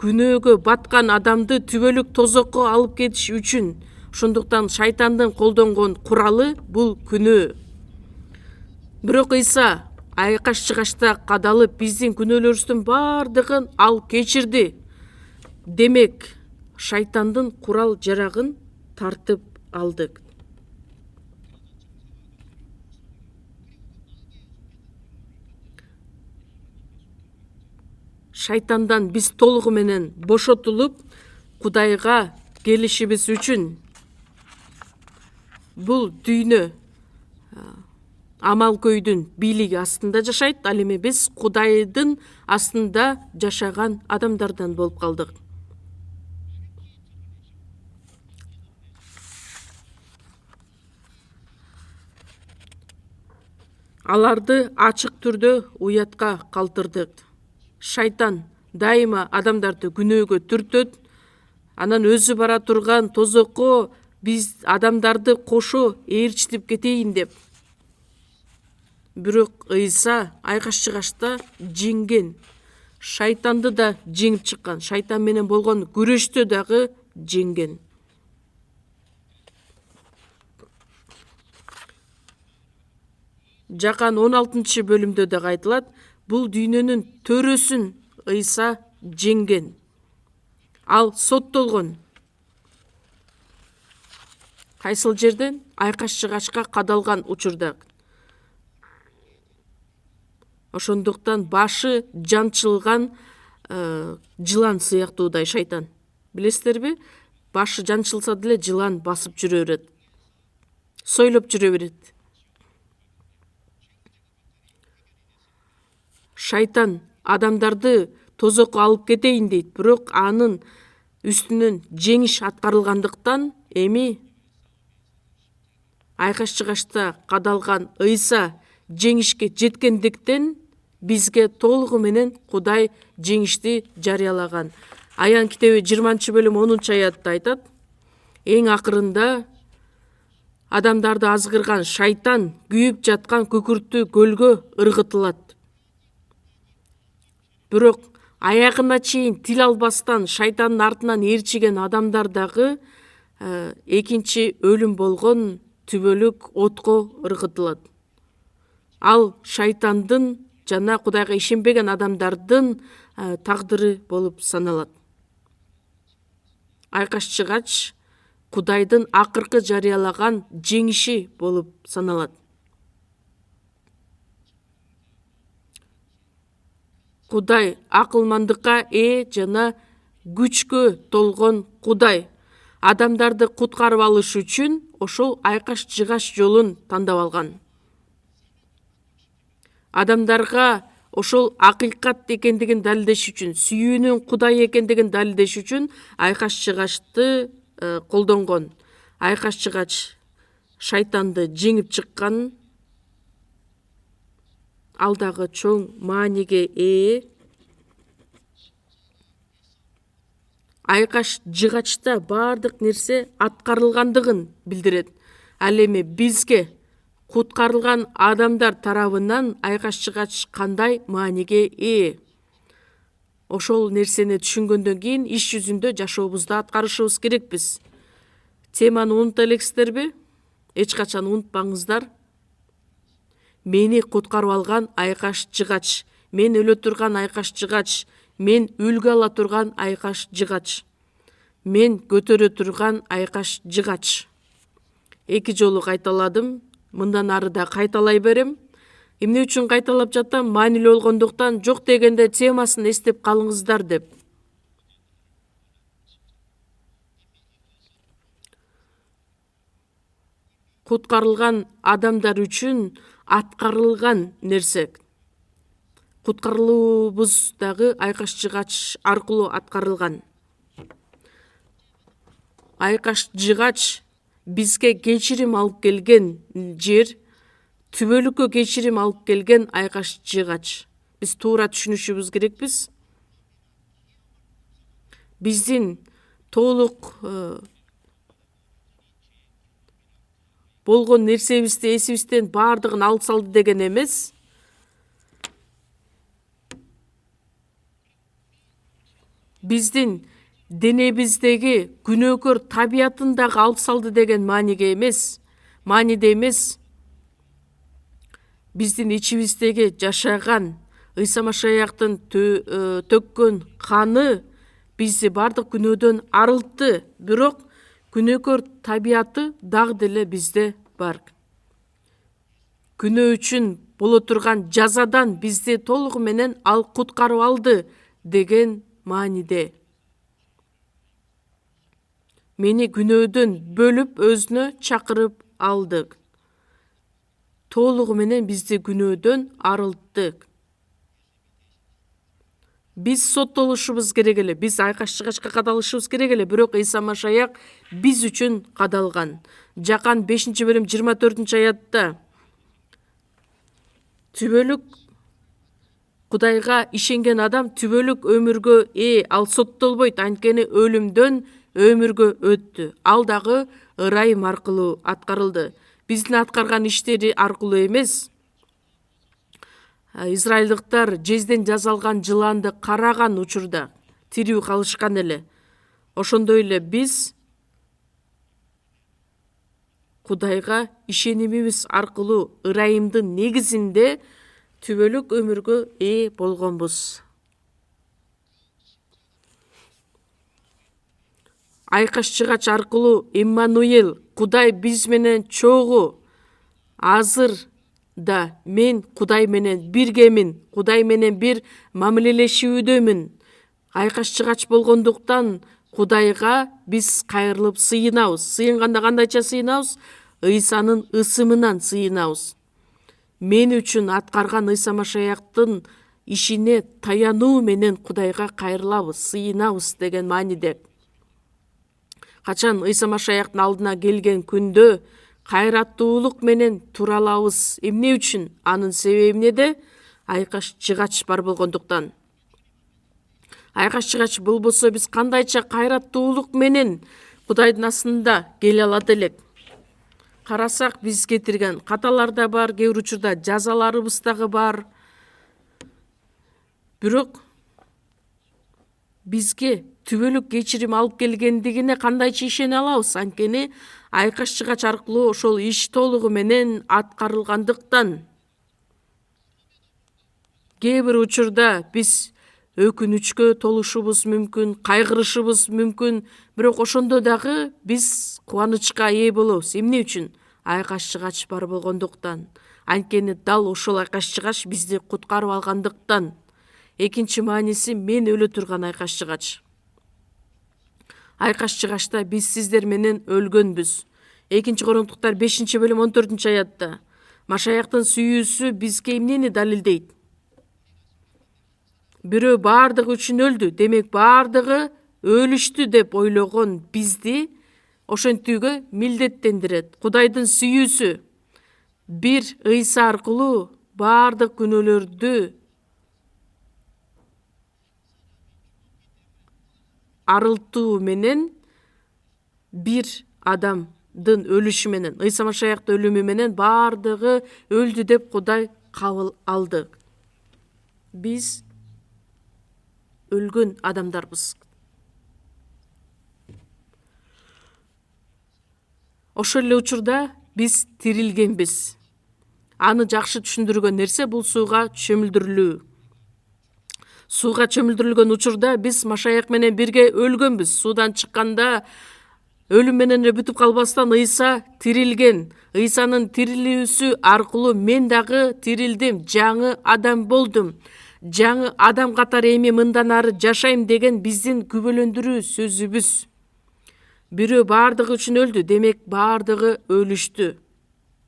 Күнөөгө баткан адамды түбөлүк тозокко алып кетиш үчүн. Ошондуктан шайтандын колдонгон куралы бул күнөө. Бирок Ыйса айкаш-чыгачта кадалып, биздин күнөөлөрүбүздүн баардыгын ал кечирди. Демек, шайтандын курал жарагын тартып алдык. Шайтандан биз толугу менен бошотулуп, Кудайга келишибиз үчүн бул дүйнө Амалкөйдүн бийлиги астында жашайт. Ал эми биз Кудайдын астында жашаган адамдардан болуп калдык. Аларды ачык түрдө уятка калтырдык. Шайтан дайыма адамдарды күнөөгө түртөт. Анан өзү бара турган тозокко биз адамдарды кошо ээрчитип кетейин деп. Бирок Ыйса айкаш-чыгачта жеңген. Шайтанды да жеңип чыккан. Шайтан менен болгон күрөштө дагы жеңген. Жакан 16-бөлүмдө дагы айтылат, бул дүйнөнүн төрөсүн Ыйса жеңген. Ал соттолгон. Кайсыл жерден? Айкаш-чыгачка кадалган учурда. Ошондуктан башы жанчылган жылан сыяктуудай шайтан. Билесиздерби? Башы жанчылса деле жылан басып жүрө берет. Сойлоп жүрө берет. Шайтан адамдарды тозокко алып кетейин дейт, бирок анын үстүнөн жеңиш аткарылгандыктан эми айкаш-чыгачта кадалган Ыйса жеңишке жеткендиктен бизге толугу менен Кудай жеңишти жарыялаган. Аян китеби 20-бөлүм 10-аятта айтат, эң акырында адамдарды азгырган шайтан күйүп жаткан күкүрттүү көлгө ыргытылат. Бирок аягына чейин тил албастан шайтандын артынан ээрчиген адамдар дагы экинчи өлүм болгон түбөлүк отко ыргытылат. Ал шайтандын жана Кудайга ишенбеген адамдардын тагдыры болуп саналат. Айкаш чыгач Кудайдын акыркы жарыялаган жеңиши болуп саналат. Кудай акылмандыкка ээ жана күчкө толгон Кудай. Адамдарды куткарып алыш үчүн ошол айкаш жыгач жолун тандап алган. Адамдарга ошол акыйкат экендигин далилдеш үчүн, сүйүүнүн Кудай экендигин далилдеш үчүн айкаш жыгачты колдонгон. Айкаш жыгач шайтанды жеңип чыккан, ал дагы чоң мааниге ээ. Айкаш жыгачта баардык нерсе аткарылгандыгын билдирет. Ал эми бизге куткарылган адамдар тарабынан айкаш жыгач кандай мааниге ээ? Ошол нерсени түшүнгөндөн кийин иш жүзүндө жашообузда аткарышыбыз керекпиз. Теманы унута элексиздерби? Эч качан унутпаңыздар. Мени куткарып алган айкаш жыгач, мен өлө турган айкаш жыгач, мен үлгү ала турган айкаш жыгач, мен көтөрө турган айкаш жыгач. 2 жолу кайталадым, мындан ары да кайталай берем. Эмне үчүн кайталап жатам? Маанилүү болгондуктан, жок дегенде темасын эстеп калыңыздар деп. Куткарылган адамдар үчүн аткарылган нерсе. Куткарылуубуз дагы айкаш жыгач аркылуу аткарылган. Айкаш жыгач бизге кечирим алып келген жер, түбөлүккө кечирим алып келген айкаш жыгач. Биз туура түшүнүшүбүз керекпиз. Биздин толук болгон нерсебизди эсибизден баардыгын алып салды деген эмес. Биздин денебиздеги күнөөкөр табиятын дагы алып салды деген мааниде эмес. Биздин ичибиздеги жашаган Ыйса Машаяктын төккөн каны бизди баардык күнөөдөн арылтты. Бирок күнөөкөр табияты дагы деле бизде бар. Күнөө үчүн боло турган жазадан бизди толугу менен ал куткарып алды деген мааниде. Мени күнөөдөн бөлүп өзүнө чакырып алды. Толугу менен бизди күнөөдөн арылтты. Биз соттолушубуз керек эле, биз айкаш жыгачка кадалышыбыз керек эле, бирок Ыйса Машаяк биз үчүн кадалган. Жакан 5-бөлүм 24-аятта түбөлүк Кудайга ишенген адам түбөлүк өмүргө ээ, ал соттолбойт, анткени өлүмдөн өмүргө өттү. Ал дагы ырайым аркылуу аткарылды. Биздин аткарган иштери аркылуу эмес. Израилдыктар жезден жазалган жыланды караган учурда тирүү калышкан эле. Ошондой эле биз Кудайга ишенимибиз аркылуу ырайымдын негизинде түбөлүк өмүргө ээ болгонбуз. Айкаш жыгач аркылуу Иммануил, Кудай биз менен чогуу. Азыр да мен Кудай менен биргемин, Кудай менен бир мамилелешүүдөмүн. Айкаш жыгач болгондуктан Кудайга биз кайрылып сыйынабыз. Сыйынганда кандайча сыйынабыз? Ыйсанын ысымынан сыйынабыз. Мен үчүн аткарган Ыйса Машаяктын ишине таянуу менен Кудайга кайрылабыз, сыйынабыз деген мааниде. Качан Ыйса Машаяктын алдына келген күндө кайраттуулук менен тура алабыз. Эмне үчүн? Анын себеби эмнеде? Айкаш жыгач бар болгондуктан. Айкаш жыгач болбосо биз кандайча кайраттуулук менен Кудайдын астында келе алат элек. Карасак биз кетирген каталар да бар, кээ бир учурда жазаларыбыз дагы бар. Бирок бизге түбөлүк кечирим алып келгендигине кандайча ишене алабыз? Анткени айкаш жыгач аркылуу ошол иш толугу менен аткарылгандыктан. Кээ бир учурда биз өкүнүчкө толушубуз мүмкүн, кайгырышыбыз мүмкүн, бирок ошондо дагы биз кубанычка ээ болобуз. Эмне үчүн? Айкаш чыгач бар болгондуктан. Анткени дал ошол айкаш чыгач бизди куткарып алгандыктан. Экинчи мааниси мен өлө турган айкаш чыгач. Айкаш чыгачта биз сиздер менен өлгөнбүз. 2-Коринтуктар 5-бөлүм 14-аятта. Машаяктын сүйүүсү бизге эмнени далилдейт? Бирөө бардыгы үчүн өлдү, демек бардыгы өлүштү деп ойлогон бизди ошентүүгө милдеттендирет. Кудайдын сүйүүсү бир Ыйса аркылуу бардык күнөөлөрдү арылтуу менен, бир адамдын өлүшү менен, Ыйса Машаяктын өлүмү менен бардыгы өлдү деп Кудай кабыл алды. Биз өлгөн адамдарбыз. Ошол эле учурда биз тирилгенбиз. Аны жакшы түшүндүргөн нерсе бул сууга чөмүлдүрүлүү. Сууга чөмүлдүрүлгөн учурда биз Машаяк менен бирге өлгөнбүз. Суудан чыкканда өлүм менен эле бүтүп калбастан Ыйса тирилген. Ыйсанын тирилүүсү аркылуу мен дагы тирилдим, жаңы адам болдум. Жаңы адам катары эми мындан ары жашайм деген биздин күбөлөндүрүү сөзүбүз. Бирөө бардыгы үчүн өлдү, демек бардыгы өлүштү.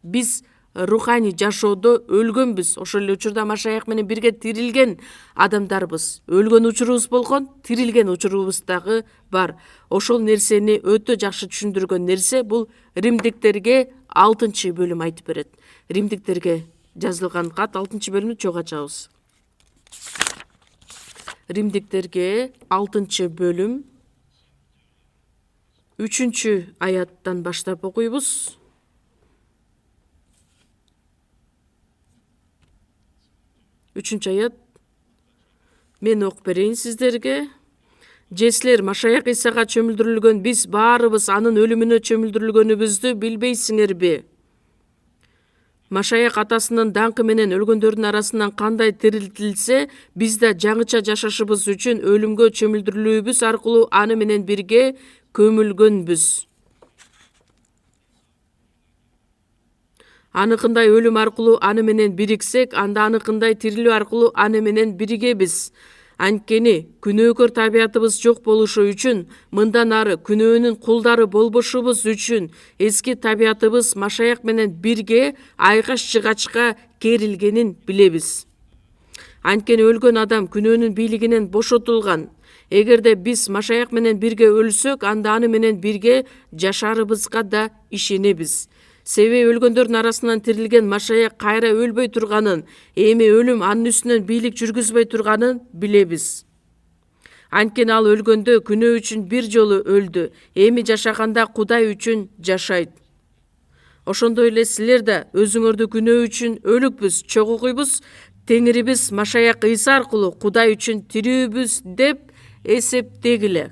Биз руханий жашоодо өлгөнбүз. Ошол эле учурда Машаяк менен бирге тирилген адамдарбыз. Өлгөн учурубуз болгон, тирилген учурубуз дагы бар. Ошол нерсени өтө жакшы түшүндүргөн нерсе бул Римдиктерге 6-бөлүм айтып берет. Римдиктерге жазылган кат 6-бөлүмдү чогуу ачабыз. Римдиктерге 6-бөлүм 3-аяттан баштап окуйбуз. 3-аят. Мен окуп берейин сиздерге. Же силер Машаяк Исага чөмүлдүрүлгөн биз баарыбыз анын өлүмүнө чөмүлдүрүлгөнүбүздү билбейсиңерби? Машаяк атасынын даңкы менен өлгөндөрдүн арасынан кандай тирилтилсе, биз да жаңыча жашашыбыз үчүн өлүмгө чөмүлдүрүлүүбүз аркылуу аны менен бирге көмүлгөнбүз. Аныкындай өлүм аркылуу аны менен бириксек, анда аныкындай тирилүү аркылуу аны менен биригебиз. Анткени күнөөкөр табиятыбыз жок болушу үчүн, мындан ары күнөөнүн кулдары болбошубуз үчүн эски табиятыбыз Машаяк менен бирге айкаш чыгачка керилгенин билебиз. Анткени өлгөн адам күнөөнүн бийлигинен бошотулган. Эгерде биз Машаяк менен бирге өлсөк, анда аны менен бирге жашарыбызга да ишенебиз. Себеби өлгөндөрдүн арасынан тирилген Машаяк кайра өлбөй турганын, эми өлүм анын үстүнөн бийлик жүргүзбөй турганын билебиз. Анткени ал өлгөндө күнөө үчүн бир жолу өлдү, эми жашаганда Кудай үчүн жашайт. Ошондой эле силер да өзүңөрдү күнөө үчүн өлүкпүз, чогулгуйбуз, Теңирибиз Машаяк Ыйса аркылуу Кудай үчүн тирүүбүз деп эсептегиле.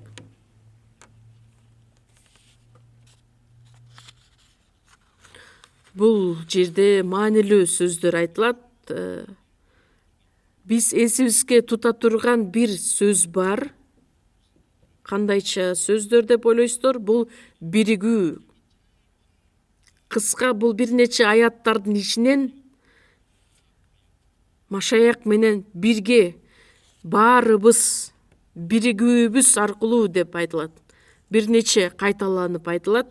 Бул жерде маанилүү сөздөр айтылат. Биз эсибизге тута турган бир сөз бар. Кандайча сөздөр деп ойлойсуздар? Бул биригүү. Кыска бул бир нече аяттардын ичинен Машаяк менен бирге баарыбыз биригүүбүз аркылуу деп айтылат. Бир нече кайталанып айтылат.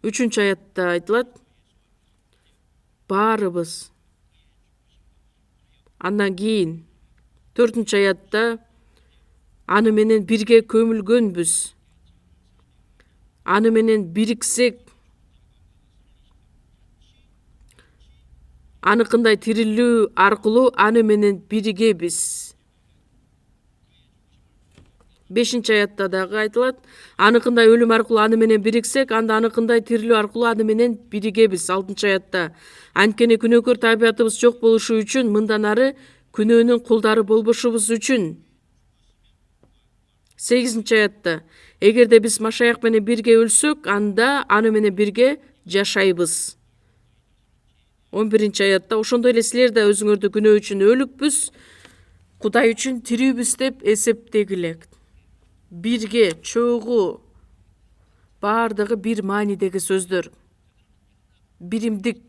3-аятта айтылат. Баарыбыз. Андан кийин 4-аятта аны менен бирге көмүлгөнбүз. Аны менен бириксек, аныкындай тирилүү аркылуу аны менен биригебиз. 5-аятта дагы айтылат. Аныкындай өлүм аркылуу аны менен бириксек, анда аныкындай тирилүү аркылуу аны менен биригебиз. 6-аятта. Анткени күнөөкөр табиятыбыз жок болушу үчүн, мындан ары күнөөнүн кулдары болбошубуз үчүн. 8-аятта. Эгерде биз Машаяк менен бирге өлсөк, анда аны менен бирге жашайбыз. 11-аятта ошондой эле силер да өзүңөрдү күнөө үчүн өлүкпүз, Кудай үчүн тирүүбүз деп эсептегиле. Бирге, чогуу, баардыгы бир маанидеги сөздөр. Биримдик.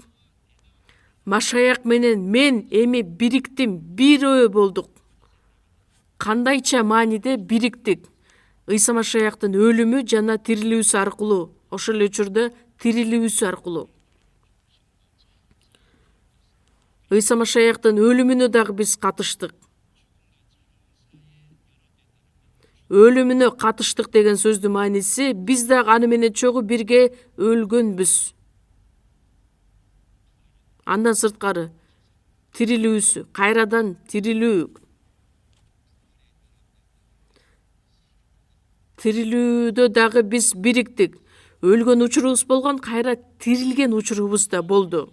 Машаяк менен мен эми бириктим, бир ой болдук. Кандайча мааниде бириктик. Ыйса Машаяктын өлүмү жана тирилүүсү аркылуу, ошол эле учурда тирилүүсү аркылуу. Ыйса Машаяктын өлүмүнө дагы биз катыштык. Өлүмүнө катыштык деген сөздүн мааниси биз дагы аны менен чогуу бирге өлгөнбүз. Андан сырткары тирилүүсү, кайрадан тирилүү. Тирилүүдө дагы биз бириктик. Өлгөн учурубуз болгон, кайра тирилген учурубуз да болду.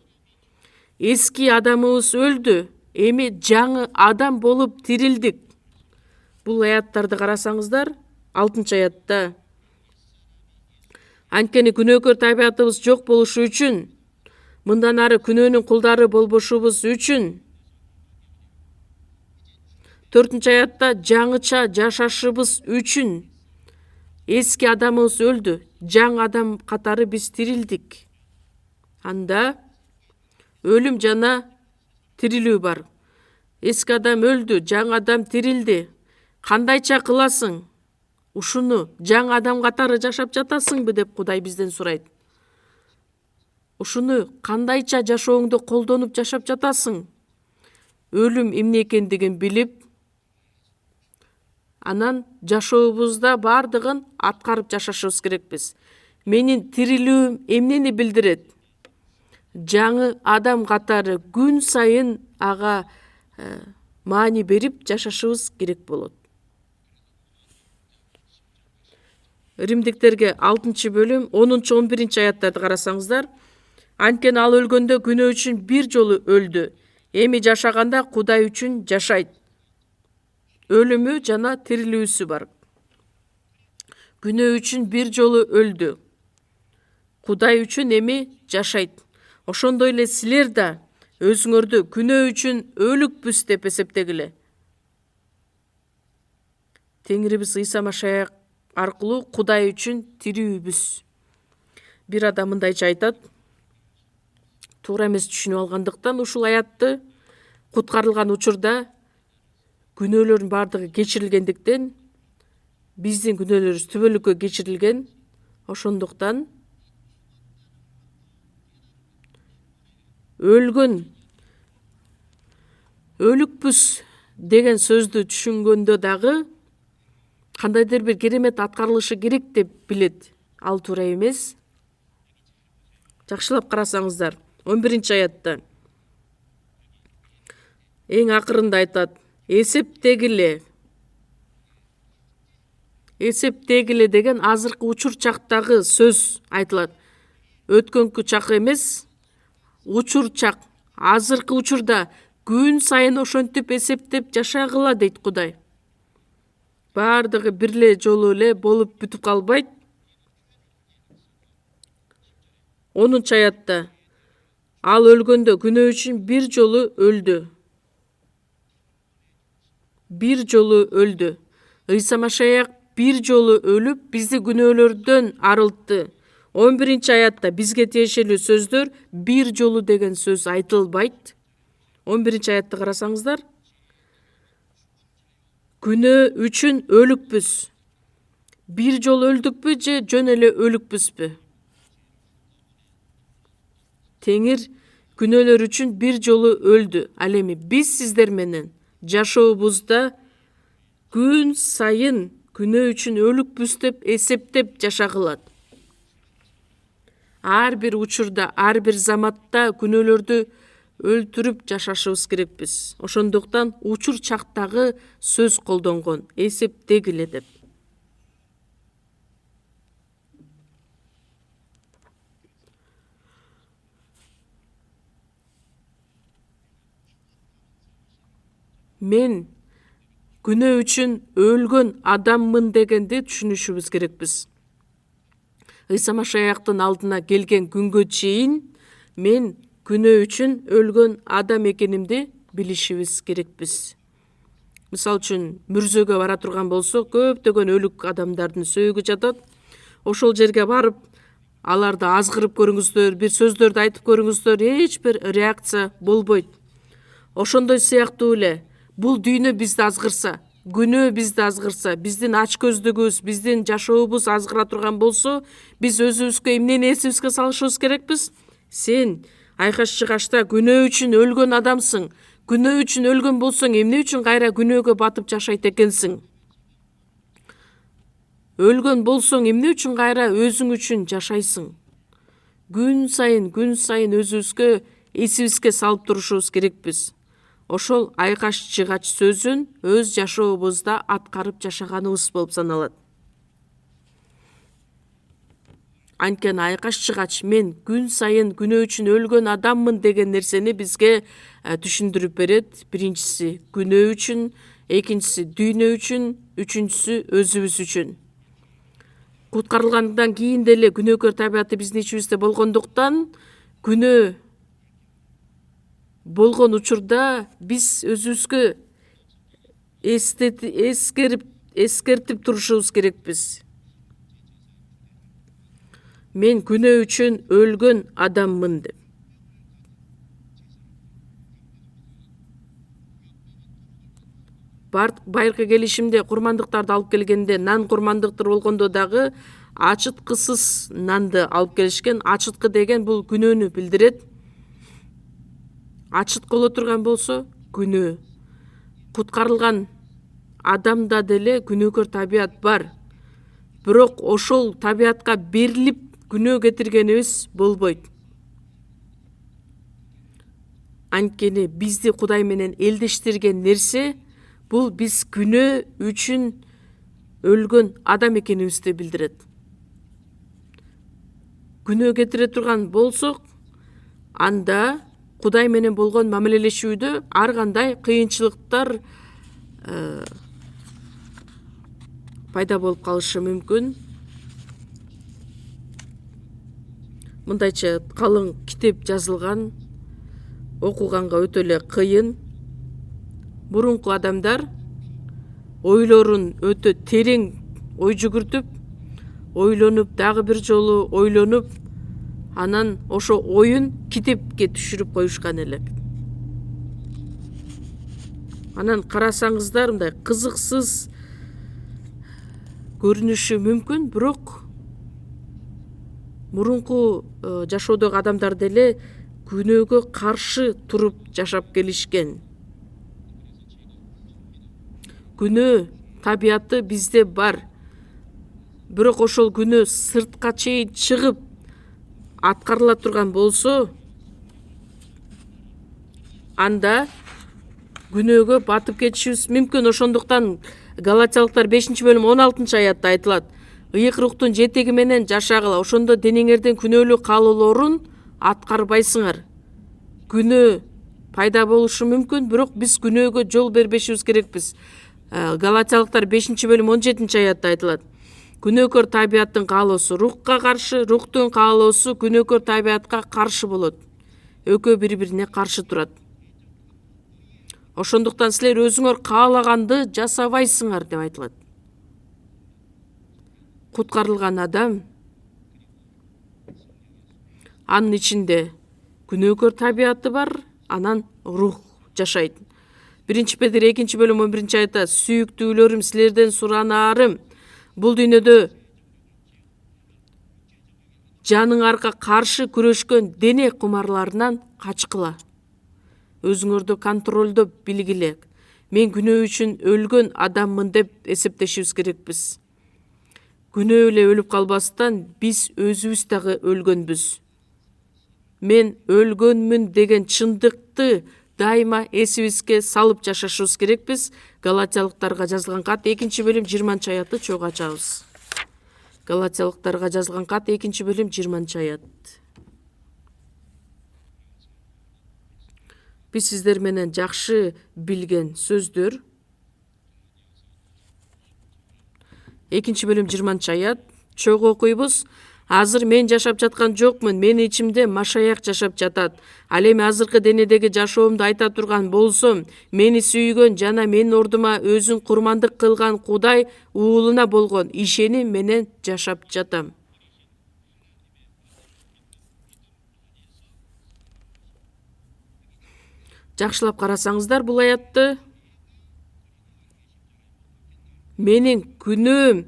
Эски адамыбыз өлдү, эми жаңы адам болуп тирилдик. Бул аяттарды карасаңыздар, 6-аятта анткени күнөөкөр табиятыбыз жок болушу үчүн, мындан ары күнөөнүн кулдары болбошубуз үчүн. 4-аятта жаңыча жашашыбыз үчүн эски адамыбыз өлдү, жаңы адам катары биз тирилдик. Анда өлүм жана тирилүү бар. Эски адам өлдү, жаңы адам тирилди. Кандайча кыласың? Ушуну жаңы адам катары жашап жатасыңбы деп Кудай бизден сурайт. Ушуну кандайча жашооңду колдонуп жашап жатасың? Өлүм эмне экендигин билип, анан жашообузда баардыгын аткарып жашашыбыз керекпиз. Менин тирилүүм эмнени билдирет? Жаңы адам катары күн сайын ага маани берип жашашыбыз керек болот. Римдиктерге 6-бөлүм 10-11-аяттарды карасаңыздар, анткени ал өлгөндө күнөө үчүн бир жолу өлдү, эми жашаганда Кудай үчүн жашайт. Өлүмү жана тирилүүсү бар. Күнөө үчүн бир жолу өлдү, Кудай үчүн эми жашайт. Ошондой эле силер да өзүңөрдү күнөө үчүн өлүкпүз деп эсептегиле. Теңирибиз Ыйса Машаяк аркылуу Кудай үчүн тирүүбүз. Бир адам мындайча айтат, туура эмес түшүнүп алгандыктан ушул аятты куткарылган учурда күнөөлөрдүн баардыгы кечирилгендиктен, биздин күнөөлөрүбүз түбөлүккө кечирилген, ошондуктан өлүкпүз деген сөздү түшүнгөндө дагы кандайдыр бир керемет аткарылышы керек деп билет. Ал туура эмес. Жакшылап карасаңыздар, 11-аятта эң акырында айтат, эсептегиле. Эсептегиле деген азыркы учур чактагы сөз айтылат. Өткөнкү чак эмес, учур чак. Азыркы учурда күн сайын ошентип эсептеп жашагыла дейт Кудай. Баардыгы бирле жолу эле болуп бүтүп калбайт. 10-аятта ал өлгөндө күнөө үчүн бир жолу өлдү. Бир жолу өлдү. Ыйса Машаяк бир жолу өлүп, бизди күнөөлөрдөн арылтты. 11-аятта бизге тиешелүү сөздөр бир жолу деген сөз айтылбайт. 11-аятты карасаңыздар, күнөө үчүн өлүкпүз. Бир жолу өлдүкпү же жөн эле өлүкпүзбү? Теңир күнөөлөр үчүн бир жолу өлдү. Ал эми биз сиздер менен жашообузда күн сайын күнөө үчүн өлүкпүз деп эсептеп жашагылат. Ар бир учурда, ар бир заматта күнөөлөрдү өлтүрүп жашашыбыз керекпиз. Ошондуктан учур чактагы сөз колдонгон, эсептегиле деп. Мен күнөө үчүн өлгөн адаммын дегенди түшүнүшүбүз керекпиз. Ыйса Машаяктын алдына келген күнгө чейин мен күнөө үчүн өлгөн адам экенимди билишибиз керекпиз. Мисалы үчүн мүрзөгө бара турган болсок, көптөгөн өлүк адамдардын сөөгү жатат. Ошол жерге барып, аларды азгырып көрүңүздөр, бир сөздөрдү айтып көрүңүздөр, эч бир реакция болбойт. Ошондой сыяктуу эле бул дүйнө бизди азгырса, күнөө бизди азгырса, биздин ач көздүгүбүз, биздин жашообуз азгыра турган болсо, биз өзүбүзгө эмнени эсибизге салышыбыз керекпиз? Сен айкаш-чыгашта күнөө үчүн өлгөн адамсың. Күнөө үчүн өлгөн болсоң, эмне үчүн кайра күнөөгө батып жашайт экенсиң? Өлгөн болсоң, эмне үчүн кайра өзүң үчүн жашайсың? Күн сайын өзүбүзгө эсибизге салып турушубуз керекпиз. Ошол айкаш-чыгач сөзүн өз жашообузда аткарып жашаганыбыз болуп саналат. Анткени айкаш-чыгач мен күн сайын күнөө үчүн өлгөн адаммын деген нерсени бизге түшүндүрүп берет. Биринчиси күнөө үчүн, экинчиси дүйнө үчүн, үчүнчүсү өзүбүз үчүн. Куткарылгандан кийин деле күнөөкөр табияты биздин ичибизде болгондуктан, күнөө болгон учурда биз өзүбүзгө эскертип турушубуз керекпиз. Мен күнөө үчүн өлгөн адаммын деп. Байыркы келишимде курмандыктарды алып келгенде, нан курмандыктар болгондо дагы ачыткысыз нанды алып келишкен. Ачыткы деген бул күнөөнү билдирет. Ачыткы боло турган болсо, күнөө. Куткарылган адамда деле күнөөкөр табият бар. Бирок ошол табиятка берилип күнөө кетиргенибиз болбойт. Анткени бизди Кудай менен элдештирген нерсе бул биз күнөө үчүн өлгөн адам экенибизди билдирет. Күнөө кетире турган болсок, анда Кудай менен болгон мамилелешүүдө ар кандай кыйынчылыктар пайда болуп калышы мүмкүн. Мындайча калың китеп жазылган, окуганга өтө эле кыйын. Мурунку адамдар ойлорун өтө терең ой жүгүртүп, ойлонуп, дагы бир жолу ойлонуп, анан ошо оюн китепке түшүрүп коюшкан элек. Анан карасаңыздар, мындай кызыксыз көрүнүшү мүмкүн, бирок мурунку жашоодогу адамдар деле күнөөгө каршы туруп жашап келишкен. Күнөө табияты бизде бар. Бирок ошол күнөө сыртка чейин чыгып аткарыла турган болсо, анда күнөөгө батып кетишибиз мүмкүн. Ошондуктан Галатиялыктар 5-бөлүм 16 аятта айтылат: ыйык руктун жетеги менен жашагыла, ошондо денеңердин күнөөлүү каалоолорун аткарбайсыңар. Күнөө пайда болушу мүмкүн, бирок биз күнөөгө жол бербешибиз керекпиз. Галатиялыктар 5-бөлүм 17 аятта айтылат: күнөөкөр табияттын каалоосу рухка каршы, рухтун каалоосу күнөөкөр табиятка каршы болот. Экөө бири-бирине каршы турат. Ошондуктан силер өзүңөр каалаганды жасабайсыңар деп айтылат. Куткарылган адам, анын ичинде күнөөкөр табияты бар, анан рух жашайт. 1-Петр 2-бөлүм 11 аятта: сүйүктүүлөрүм, силерден суранаарым, бул дүйнөдө жаныңарга каршы күрөшкөн дене кумарларынан качкыла. Өзүңөрдү контролдоп билгиле. Мен күнөө үчүн өлгөн адаммын деп эсептешибиз керекпиз. Күнөө эле өлүп калбастан, биз өзүбүз дагы өлгөнбүз. Мен өлгөнмүн деген чындыкты дайыма эсибизге салып жашашыбыз керекпиз. Галатиялыктарга жазылган кат 2-бөлүм 20 аятты чогуу ачабыз. Галатиялыктарга жазылган кат 2-бөлүм 20 аят. Биз сиздер менен жакшы билген сөздөр. 2-бөлүм 20 аят чогуу окуйбуз. Азыр мен жашап жаткан жокмун, менин ичимде машаяк жашап жатат. Ал эми азыркы денедеги жашоомду айта турган болсом, мени сүйгөн жана менин ордума өзүн курмандык кылган Кудай уулуна болгон ишеним менен жашап жатам. Жакшылап карасаңыздар бул аятты, менин күнөөм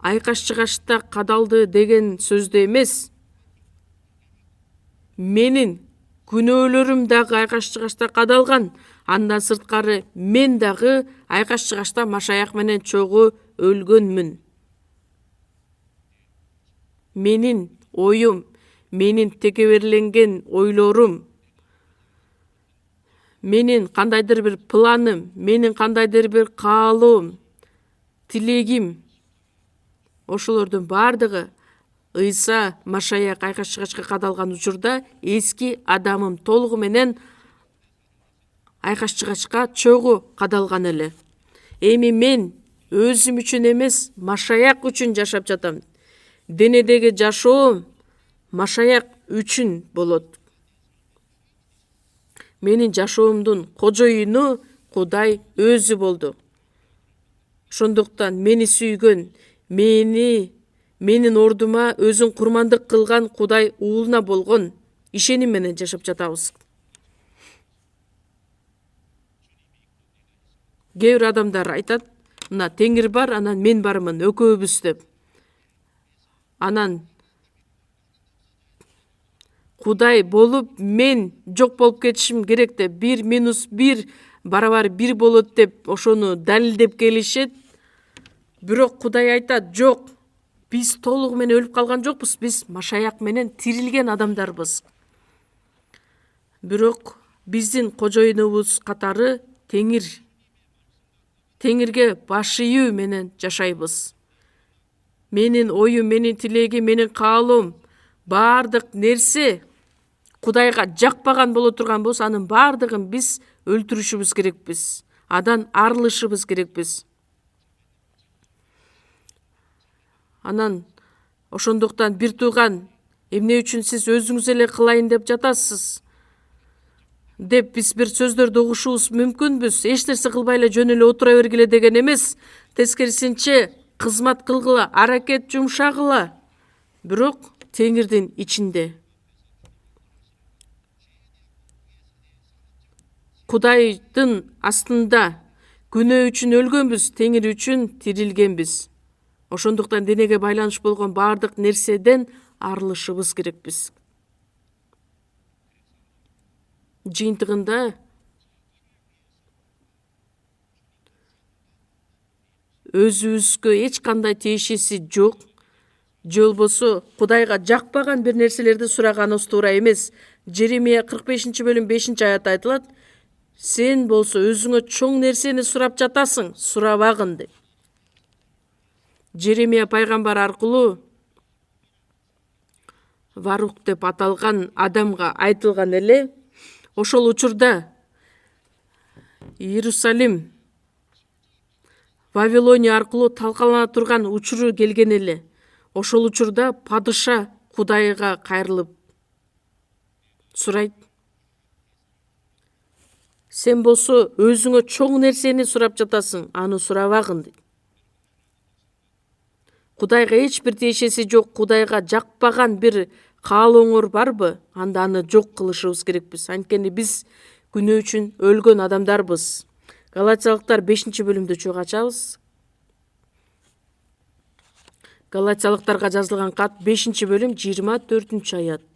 айкаш-чыгашта кадалды деген сөздө эмес, менин күнөөлөрүм дагы айкаш-чыгашта кадалган. Андан сырткары мен дагы айкаш-чыгашта машаяк менен чогуу өлгөнмүн. Менин оюм, менин текеберленген ойлорум, менин кандайдыр бир планым, менин кандайдыр бир каалоом, тилегим, ошолордун баардыгы Ыйса машаяк айкаш-чыгашка кадалган учурда эски адамым толугу менен айкаш-чыгашка чогуу кадалган эле. Эми мен өзүм үчүн эмес, машаяк үчүн жашап жатам. Денедеги жашоом машаяк үчүн болот. Менин жашоомдун кожоюну Кудай өзү болду. Ошондуктан мени сүйгөн, менин ордума өзүн курмандык кылган Кудай уулуна болгон ишеним менен жашап жатабыз. Кээ бир адамдар айтат, мына Теңир бар, анан мен бармын, экөөбүз деп. Анан Кудай болуп, мен жок болуп кетишим керек деп, 1 - 1 барабар 1 болот деп ошону далилдеп келишет. Бирок Кудай айтат, жок, биз толугу менен өлүп калган жокпуз, биз машаяк менен тирилген адамдарбыз. Бирок биздин кожоюнубуз катары Теңир. Теңирге баш ийүү менен жашайбыз. Менин оюм, менин тилегим, менин каалоом, баардык нерсе Кудайга жакпаган боло турган болсо, анын баардыгын биз өлтүрүшүбүз керекпиз. Адан арылышыбыз керекпиз. Анан ошондуктан бир тууган, эмне үчүн сиз өзүңүз эле кылайын деп жатасыз деп биз бир сөздөрдү угушубуз мүмкүнбүз. Эч нерсе кылбай эле жөн эле отура бергиле деген эмес. Тескерисинче кызмат кылгыла, аракет жумшагыла. Бирок Теңирдин ичинде. Кудайдын астында күнөө үчүн өлгөнбүз, Теңир үчүн тирилгенбиз. Ошондуктан денеге байланыш болгон баардык нерседен арылышыбыз керекпиз. Жыйынтыгында өзүбүзгө эч кандай тиешеси жок, же болбосо Кудайга жакпаган бир нерселерди сураганыбыз туура эмес. Жеремия 45-бөлүм 5-аятта айтылат, сен болсо өзүңө чоң нерсени сурап жатасың, сурабагын деп. Жеремия пайгамбар аркылуу Варух деп аталган адамга айтылган эле. Ошол учурда Иерусалим Вавилония аркылуу талкалана турган учуру келген эле. Ошол учурда падыша Кудайга кайрылып сурайт, сен болсо өзүңө чоң нерсени сурап жатасың, аны сурабагын дейт. Кудайга эч бир тиешеси жок, Кудайга жакпаган бир каалооңор барбы? Анда аны жок кылышыбыз керекпиз. Анткени биз күнөө үчүн өлгөн адамдарбыз. Галатиялыктар 5-бөлүмдү чогуу ачабыз. Галатиялыктарга жазылган кат 5-бөлүм 24-аят.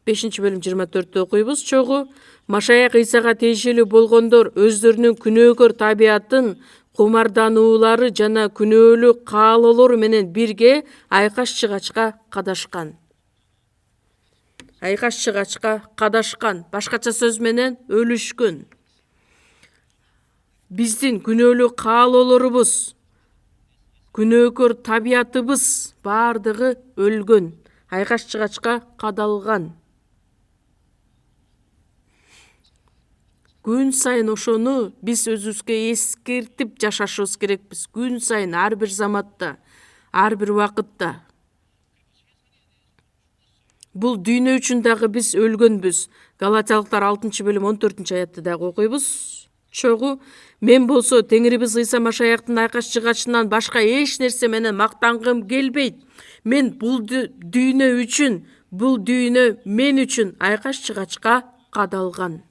5-бөлүм 24-тө окуйбуз. Чогуу машаяк Ыйсага тиешелүү болгондор өздөрүнүн күнөөкөр табиятын, кумардануулары жана күнөөлүү каалоолору менен бирге айкаш-чыгачка кадашкан. Айкаш-чыгачка кадашкан, башкача сөз менен өлүшкөн. Биздин күнөөлүү каалоолорубуз, күнөөкөр табиятыбыз баардыгы өлгөн, айкаш-чыгачка кадалган. Күн сайын ошону биз өзүбүзгө эскертип жашашыбыз керекпиз. Күн сайын ар бир заматта, ар бир убакытта. Бул дүйнө үчүн дагы биз өлгөнбүз. Галатиялыктар 6-бөлүм 14-аятты дагы окуйбуз. Чогуу мен болсо Теңирибиз Ыйса Машаяктын айкаш жыгачынан башка эч нерсе менен мактангым келбейт. Мен бул дүйнө үчүн, бул дүйнө мен үчүн айкаш жыгачка кадалган.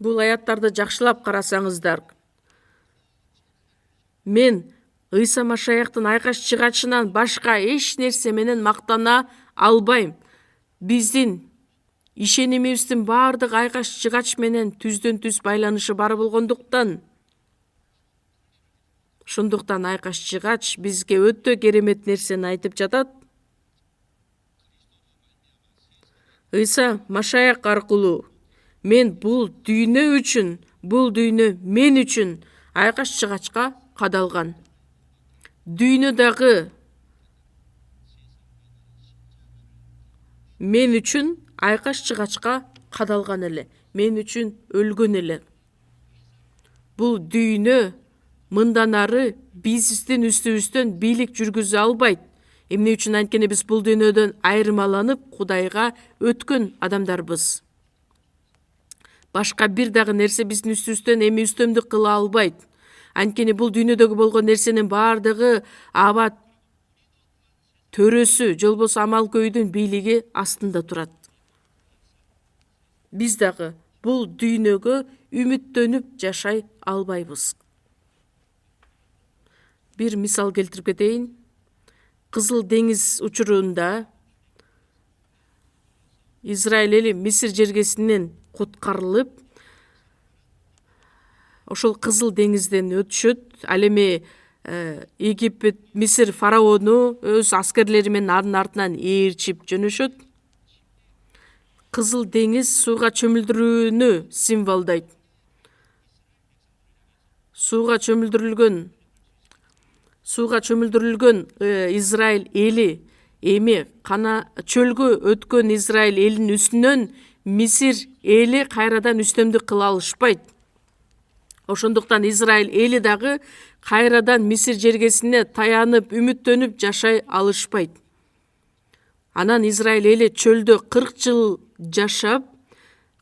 Бул аяттарды жакшылап карасаңыздар, мен Ыйса Машаяктын айкаш жыгачынан башка эч нерсе менен мактана албайм. Биздин ишенимибиздин баардыгы айкаш жыгач менен түздөн түз байланышы бар болгондуктан, ошондуктан айкаш жыгач бизге өтө керемет нерсени айтып жатат. Ыйса Машаяк аркылуу мен бул дүйнө үчүн, бул дүйнө мен үчүн айкаш жыгачка кадалган. Дүйнө дагы мен үчүн айкаш жыгачка кадалган эле, мен үчүн өлгөн эле. Бул дүйнө мындан ары биздин үстүбүздөн бийлик жүргүзө албайт. Эмне үчүн? Анткени биз бул дүйнөдөн айырмаланып Кудайга өткөн адамдарбыз. Башка бир дагы нерсе биздин үстүбүздөн эми үстөмдүк кыла албайт. Анткени бул дүйнөдөгү болгон нерсенин баардыгы аба төрөсү, же болбосо амал көйдүн бийлиги астында турат. Биз дагы бул дүйнөгө үмүттөнүп жашай албайбыз. Бир мисал келтирип кетейин. Кызыл деңиз учурунда Израиль эли Мисир жергесинен куткарылып, ошол Кызыл деңизден өтүшөт. Ал эми Египет, Мисир фараону өз аскерлери менен анын артынан ээрчип жөнөшөт. Кызыл деңиз сууга чөмүлдүрүүнү символдойт. Сууга чөмүлдүрүлгөн Израиль эли эми чөлгө өткөн Израиль элинин үстүнөн Мисир эли кайрадан үстөмдүк кыла алышпайт. Ошондуктан Израиль эли дагы кайрадан Мисир жергесине таянып, үмүттөнүп жашай алышпайт. Анан Израиль эли чөлдө 40 жыл жашап,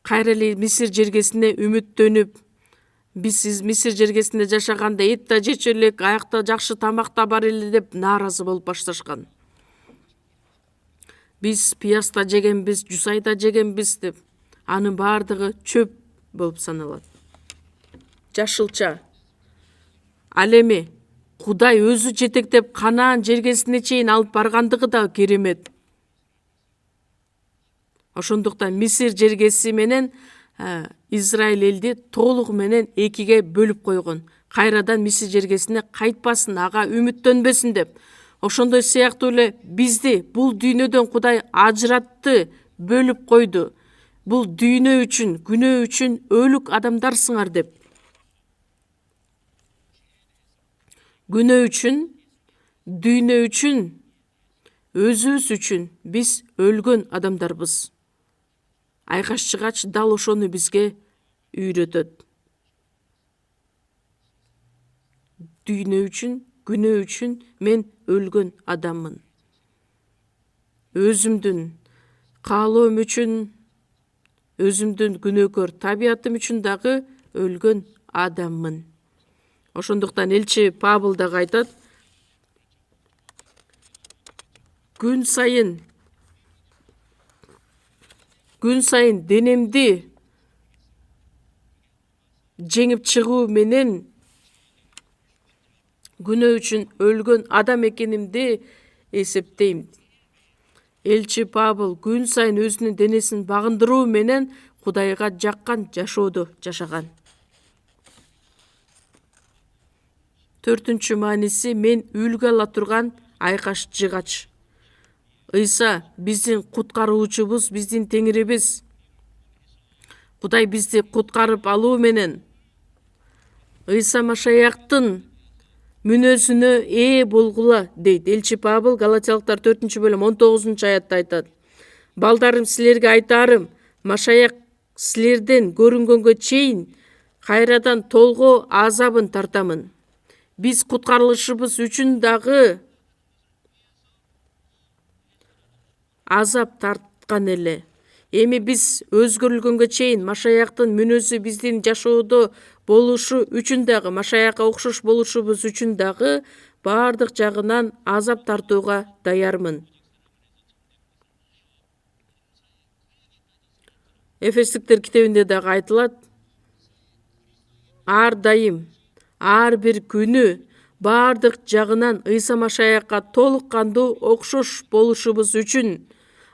кайра эле Мисир жергесине үмүттөнүп, биз Мисир жергесинде жашаганда эт да жечү элек, аякта жакшы тамак да бар эле деп нааразы болуп башташкан. Биз пияз да жегенбиз, жусай да жегенбиз деп, анын баардыгы чөп болуп саналат. Жашылча. Ал эми Кудай өзү жетектеп Канаан жергесине чейин алып баргандыгы да керемет. Ошондуктан Мисир жергеси менен Израиль элди толугу менен экиге бөлүп койгон. Кайрадан Мисир жергесине кайтпасын, ага үмүттөнбөсүн деп. Ошондой сыяктуу эле бизди бул дүйнөдөн Кудай ажыратты, бөлүп койду. Бул дүйнө үчүн, күнөө үчүн өлүк адамдарсыңар деп. Күнөө үчүн, дүйнө үчүн, өзүбүз үчүн биз өлгөн адамдарбыз. Айкаш жыгач дал ошону бизге үйрөтөт. Дүйнө үчүн, күнөө үчүн мен өлгөн адаммын. Өзүмдүн каалоом үчүн, өзүмдүн күнөөкөр табиятым үчүн дагы өлгөн адаммын. Ошондуктан элчи Павыл дагы айтат: күн сайын денемди жеңип чыгуу менен күнөө үчүн өлгөн адам экенимди эсептейм. Элчи Павыл күн сайын өзүнүн денесин багындыруу менен Кудайга жаккан жашоодо жашаган. 4-чү мааниси мен үлгү ала турган айкаш жыгач. Ыйса биздин куткаруучубуз, биздин теңирибиз. Кудай бизди куткарып алуу менен Ыйса Машаяктын мүнөзүнө ээ болгула дейт. Элчи Павыл Галатиялыктар 4-бөлүм 19-аятта айтат: балдарым, силерге айтаарым, Машаяк силерден көрүнгөнгө чейин кайрадан толгоо азабын тартамын. Биз куткарылышыбыз үчүн дагы азап тарткан эле. Эми биз өзгөрүлгөнгө чейин Машаяктын мүнөзү биздин жашоодо болушу үчүн дагы, Машаякка окшош болушубуз үчүн дагы баардык жагынан азап тартууга даярмын. Эфестиктер китебинде дагы айтылат, ар дайым, ар бир күнү баардык жагынан Ыйса Машаякка толук кандуу окшош болушубуз үчүн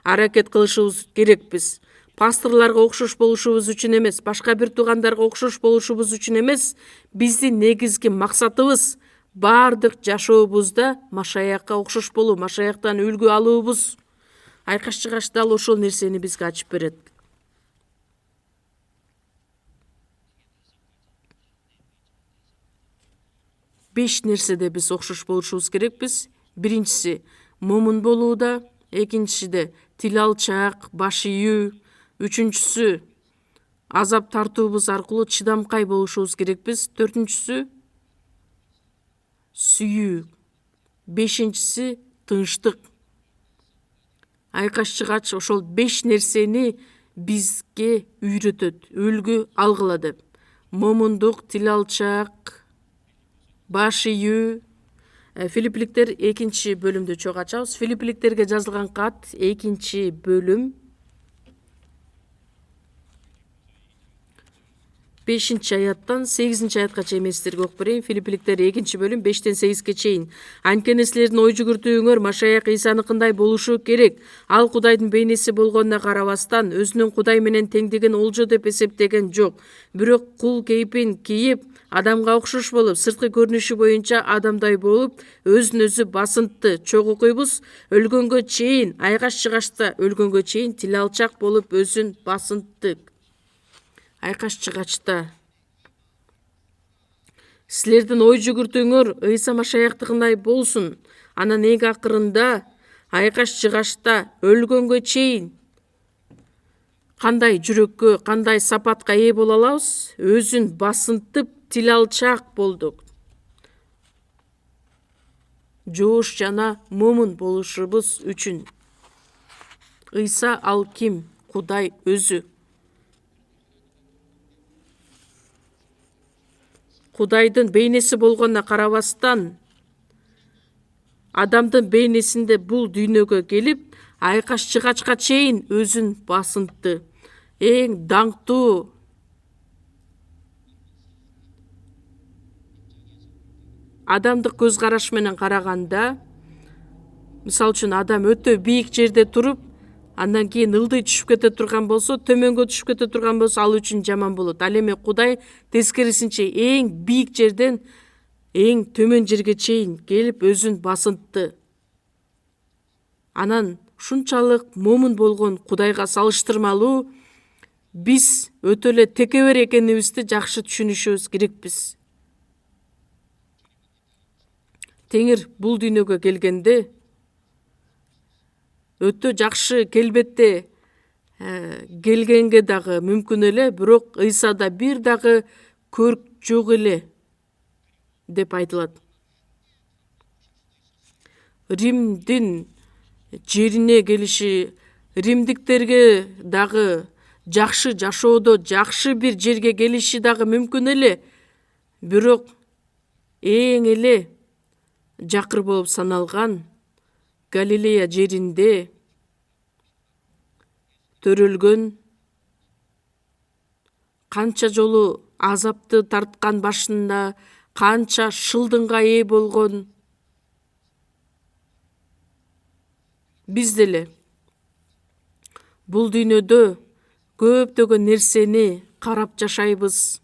аракет кылышыбыз керекпиз. Пасторларга окшош болушубуз үчүн эмес, башка бир туугандарга окшош болушубуз үчүн эмес, биздин негизги максатыбыз баардык жашообузда Машаякка окшош болуу, Машаяктан үлгү алуубуз. Айкаш Чыгаш дал ошол нерсени бизге ачып берет. 5 нерседе биз окшош болушубуз керекпиз. Биринчиси момун болууда, экинчиде тил алчаак, баш ийүү, үчүнчүсү азап тартуубуз аркылуу чыдамкай болушубуз керекпиз. Төртүнчүсү сүйүү, бешинчиси тынчтык. Айкаш Чыгач ошол 5 нерсени бизге үйрөтөт, үлгү алгыла деп. Момундук, тил алчаак, баш ийүү. Филиппиликтер 2 бөлүмдү чогуу ачабыз. Филиппиликтерге жазылган кат 2 бөлүм 5-аяттан 8-аятка чейин мен силерге окуп берейин. Филиппиликтер 2 бөлүм 5-тен 8-ке чейин. Анткени силердин ой жүгүртүүңөр Машаяк Ыйсаныкындай болушу керек. Ал Кудайдын бейнеси болгонуна карабастан өзүнүн Кудай менен теңдигин олжо деп эсептеген жок. Бирок кул кейпин кийип, адамга окшош болуп, сырткы көрүнүшү боюнча адамдай болуп, өзүн өзү басынтты. Чогуу окуйбуз. Өлгөнгө чейин, Айкаш Чыгачта өлгөнгө чейин тил алчак болуп өзүн басынтты. Айкаш Чыгачта силердин ой жүгүртүүңөр Ыйса Машаяктыкындай болсун. Анан эң акырында Айкаш Чыгачта өлгөнгө чейин кандай жүрөккө, кандай сапатка ээ боло алабыз? Өзүн басынтып, тил алчаак болдук. Жоош жана момун болушубуз үчүн. Ыйса ал ким? Кудай өзү. Кудайдын бейнеси болгонуна карабастан, адамдын бейнесинде бул дүйнөгө келип, Айкаш Чыгачка чейин өзүн басынтты. Эң даңктуу адамдык көз караш менен караганда, мисалы үчүн адам өтө бийик жерде туруп, андан кийин ылдый түшүп кете турган болсо, төмөнгө түшүп кете турган болсо, ал үчүн жаман болот. Ал эми Кудай тескерисинче эң бийик жерден эң төмөн жерге чейин келип өзүн басынтты. Анан ушунчалык момун болгон Кудайга салыштырмалуу биз өтө эле текебер экенибизди жакшы түшүнүшүбүз керекпиз. Теңир бул дүйнөгө келгенде өтө жакшы келбетте келгенге дагы мүмкүн эле, бирок Ыйсада бир дагы көрк жок эле деп айтылат. Римдин жерине келиши, римдиктерге дагы жакшы жашоодо жакшы бир жерге келиши дагы мүмкүн эле, бирок эң эле жакыр болуп саналган Галилея жеринде төрөлгөн, канча жолу азапты тарткан башында, канча шылдыңга ээ болгон биз деле бул дүйнөдө көптөгөн нерсени карап жашайбыз.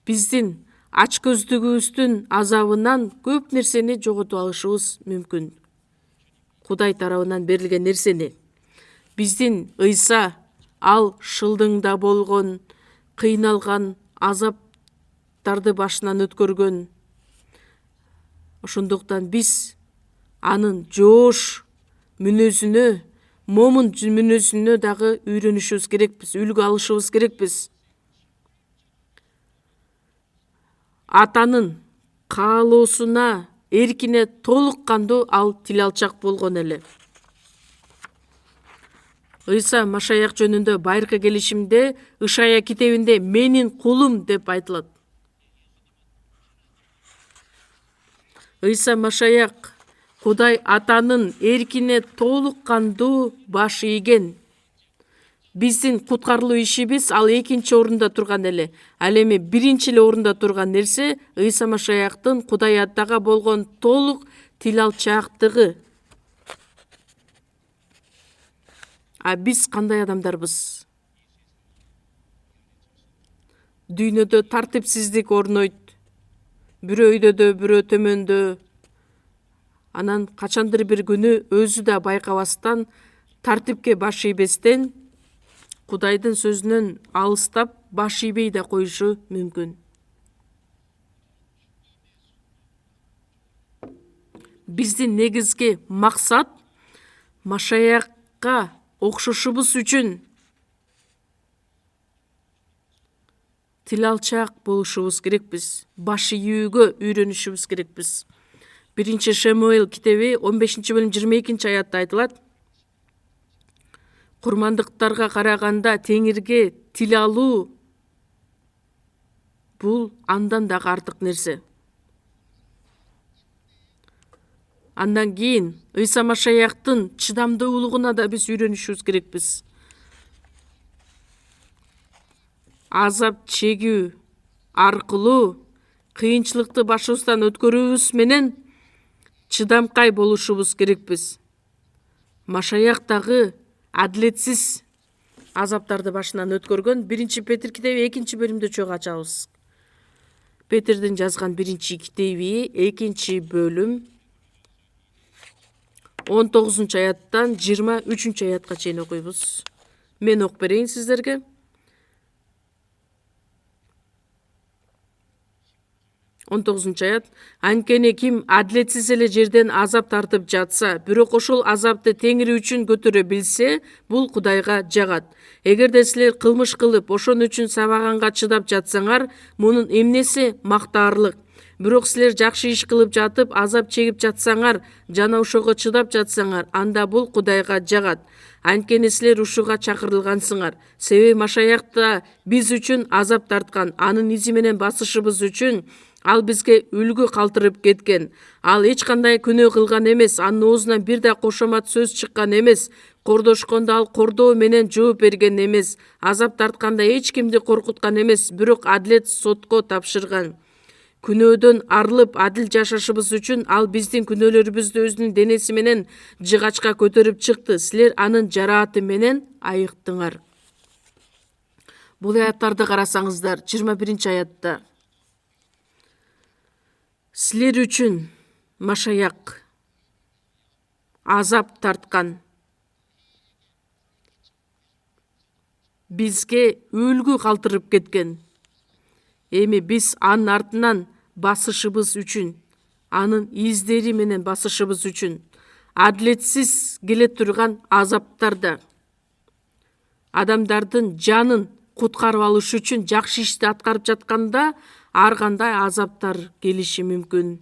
Биздин ачкөздүгүбүздүн азабынан көп нерсени жоготуп алышыбыз мүмкүн. Кудай тарабынан берилген нерсени. Биздин Ыйса ал шылдыңда болгон, кыйналган, азаптарды башынан өткөргөн. Ошондуктан биз анын жоош мүнөзүнө момун мүнөзүнө дагы үйрөнүшүбүз керекпиз, үлгү алышыбыз керекпиз. Атанын каалоосуна, эркине толук кандуу ал тил алчак болгон эле. Ыйса Машаяк жөнүндө байыркы келишимде Ышая китебинде менин кулум деп айтылат. Ыйса Машаяк Кудай Атанын эркине толук кандуу баш ийген. Биздин куткарылуу ишибиз ал экинчи орунда турган эле. Ал эми биринчи эле орунда турган нерсе Ыйса Машаяктын Кудай Атага болгон толук тил алчаактыгы. А биз кандай адамдарбыз? Дүйнөдө тартипсиздик орнойт. Бирөө өйдөдө, бирөө төмөндө. Анан качандыр бир күнү өзү да байкабастан, тартипке баш ийбестен, Кудайдын сөзүнөн алыстап, баш ийбей да коюшу мүмкүн. Биздин негизги максат Машаякка окшошубуз үчүн тил алчаак болушубуз керекпиз, баш ийүүгө үйрөнүшүбүз керекпиз. 1 Шамуэл китеби 15 бөлүм 22 аятта айтылат. Курмандыктарга караганда Теңирге тил алуу бул андан дагы артык нерсе. Андан кийин Ыйса Машаяктын чыдамдуулугуна да биз үйрөнүшүбүз керекпиз. Азап чегүү аркылуу кыйынчылыкты башыбыздан өткөрүүбүз менен чыдамкай болушубуз керекпиз. Машаяк дагы адилетсиз азаптарды башынан өткөргөн. 1 Петр китеби 2 бөлүмдү чогуу ачабыз. Петрдин жазган 1 китеби 2 бөлүм 19 аяттан 23 аятка чейин окуйбуз. Мен окуп берейин сиздерге. 19 аят. Анткени ким адилетсиз эле жерден азап тартып жатса, бирок ошол азапты Теңири үчүн көтөрө билсе, бул Кудайга жагат. Эгерде силер кылмыш кылып, ошон үчүн сабаганга чыдап жатсаңар, мунун эмнеси мактаарлык? Бирок силер жакшы иш кылып жатып, азап чегип жатсаңар, жана ошого чыдап жатсаңар, анда бул Кудайга жагат. Анткени силер ушуга чакырылгансыңар. Себеби Машаяк да биз үчүн азап тарткан, анын изи менен басышыбыз үчүн ал бизге үлгү калтырып кеткен. Ал эч кандай күнөө кылган эмес, анын оозунан бир да кошомат сөз чыккан эмес. Кордошкондо ал кордоо менен жооп берген эмес. Азап тартканда эч кимди коркуткан эмес, бирок адилет сотко тапшырган. Күнөөдөн арылып, адил жашашыбыз үчүн ал биздин күнөөлөрүбүздү өзүнүн денеси менен жыгачка көтөрүп чыкты. Силер анын жарааты менен айыктыңар. Бул аяттарды карасаңыздар, 21 аятта силер үчүн Машаяк азап тарткан, бизге үлгү калтырып кеткен. Эми биз анын артынан басышыбыз үчүн, анын издери менен басышыбыз үчүн адилетсиз келе турган азаптарда адамдардын жанын куткарып алыш үчүн жакшы ишти аткарып жатканда ар кандай азаптар келиши мүмкүн.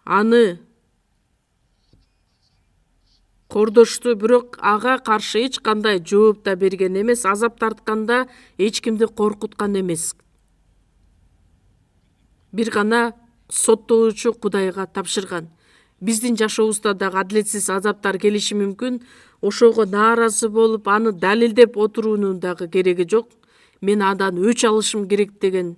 Аны кордошту, бирок ага каршы эч кандай жооп да берген эмес, азап тартканда эч кимди коркуткан эмес. Бир гана соттоочу Кудайга тапшырган. Биздин жашообузда дагы адилетсиз азаптар келиши мүмкүн. Ошого нааразы болуп, аны далилдеп отуруунун дагы кереги жок. Мен андан өч алышым керек деген.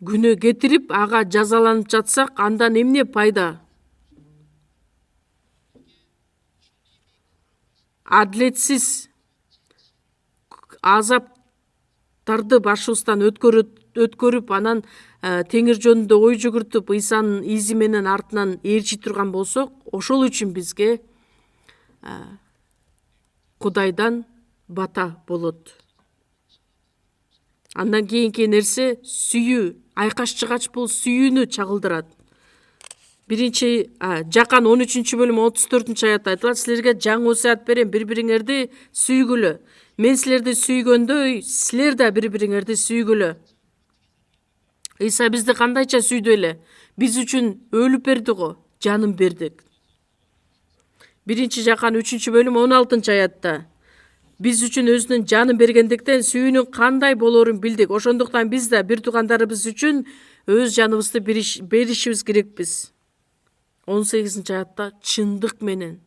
Күнөө кетирип, ага жазаланып жатсак, андан эмне пайда? Адилетсиз азаптарды башыбыздан өткөрүп, анан Теңир жөнүндө ой жүгүртүп, Ыйсанын изи менен артынан ээрчи турган болсок, ошол үчүн бизге Кудайдан бата болот. Андан кийинки нерсе сүйүү. Айкаш жыгач бул сүйүүнү чагылдырат. Биринчи Жакан 13-бөлүм 34 аятта айтылат: силерге жаңы усаят берем, бири-бириңерди сүйгүлө. Мен силерди сүйгөндөй, силер да бири-бириңерди сүйгүлө. Ыйса бизди кандайча сүйдү эле? Биз үчүн өлүп берди го, жанын бердик. Биринчи Жакан 3-бөлүм 16 аятта: биз үчүн өзүнүн жанын бергендиктен сүйүүнүн кандай болорун билдик. Ошондуктан биз да бир туугандарыбыз үчүн өз жаныбызды беришибиз керекпиз. 18 аятта: чындык менен,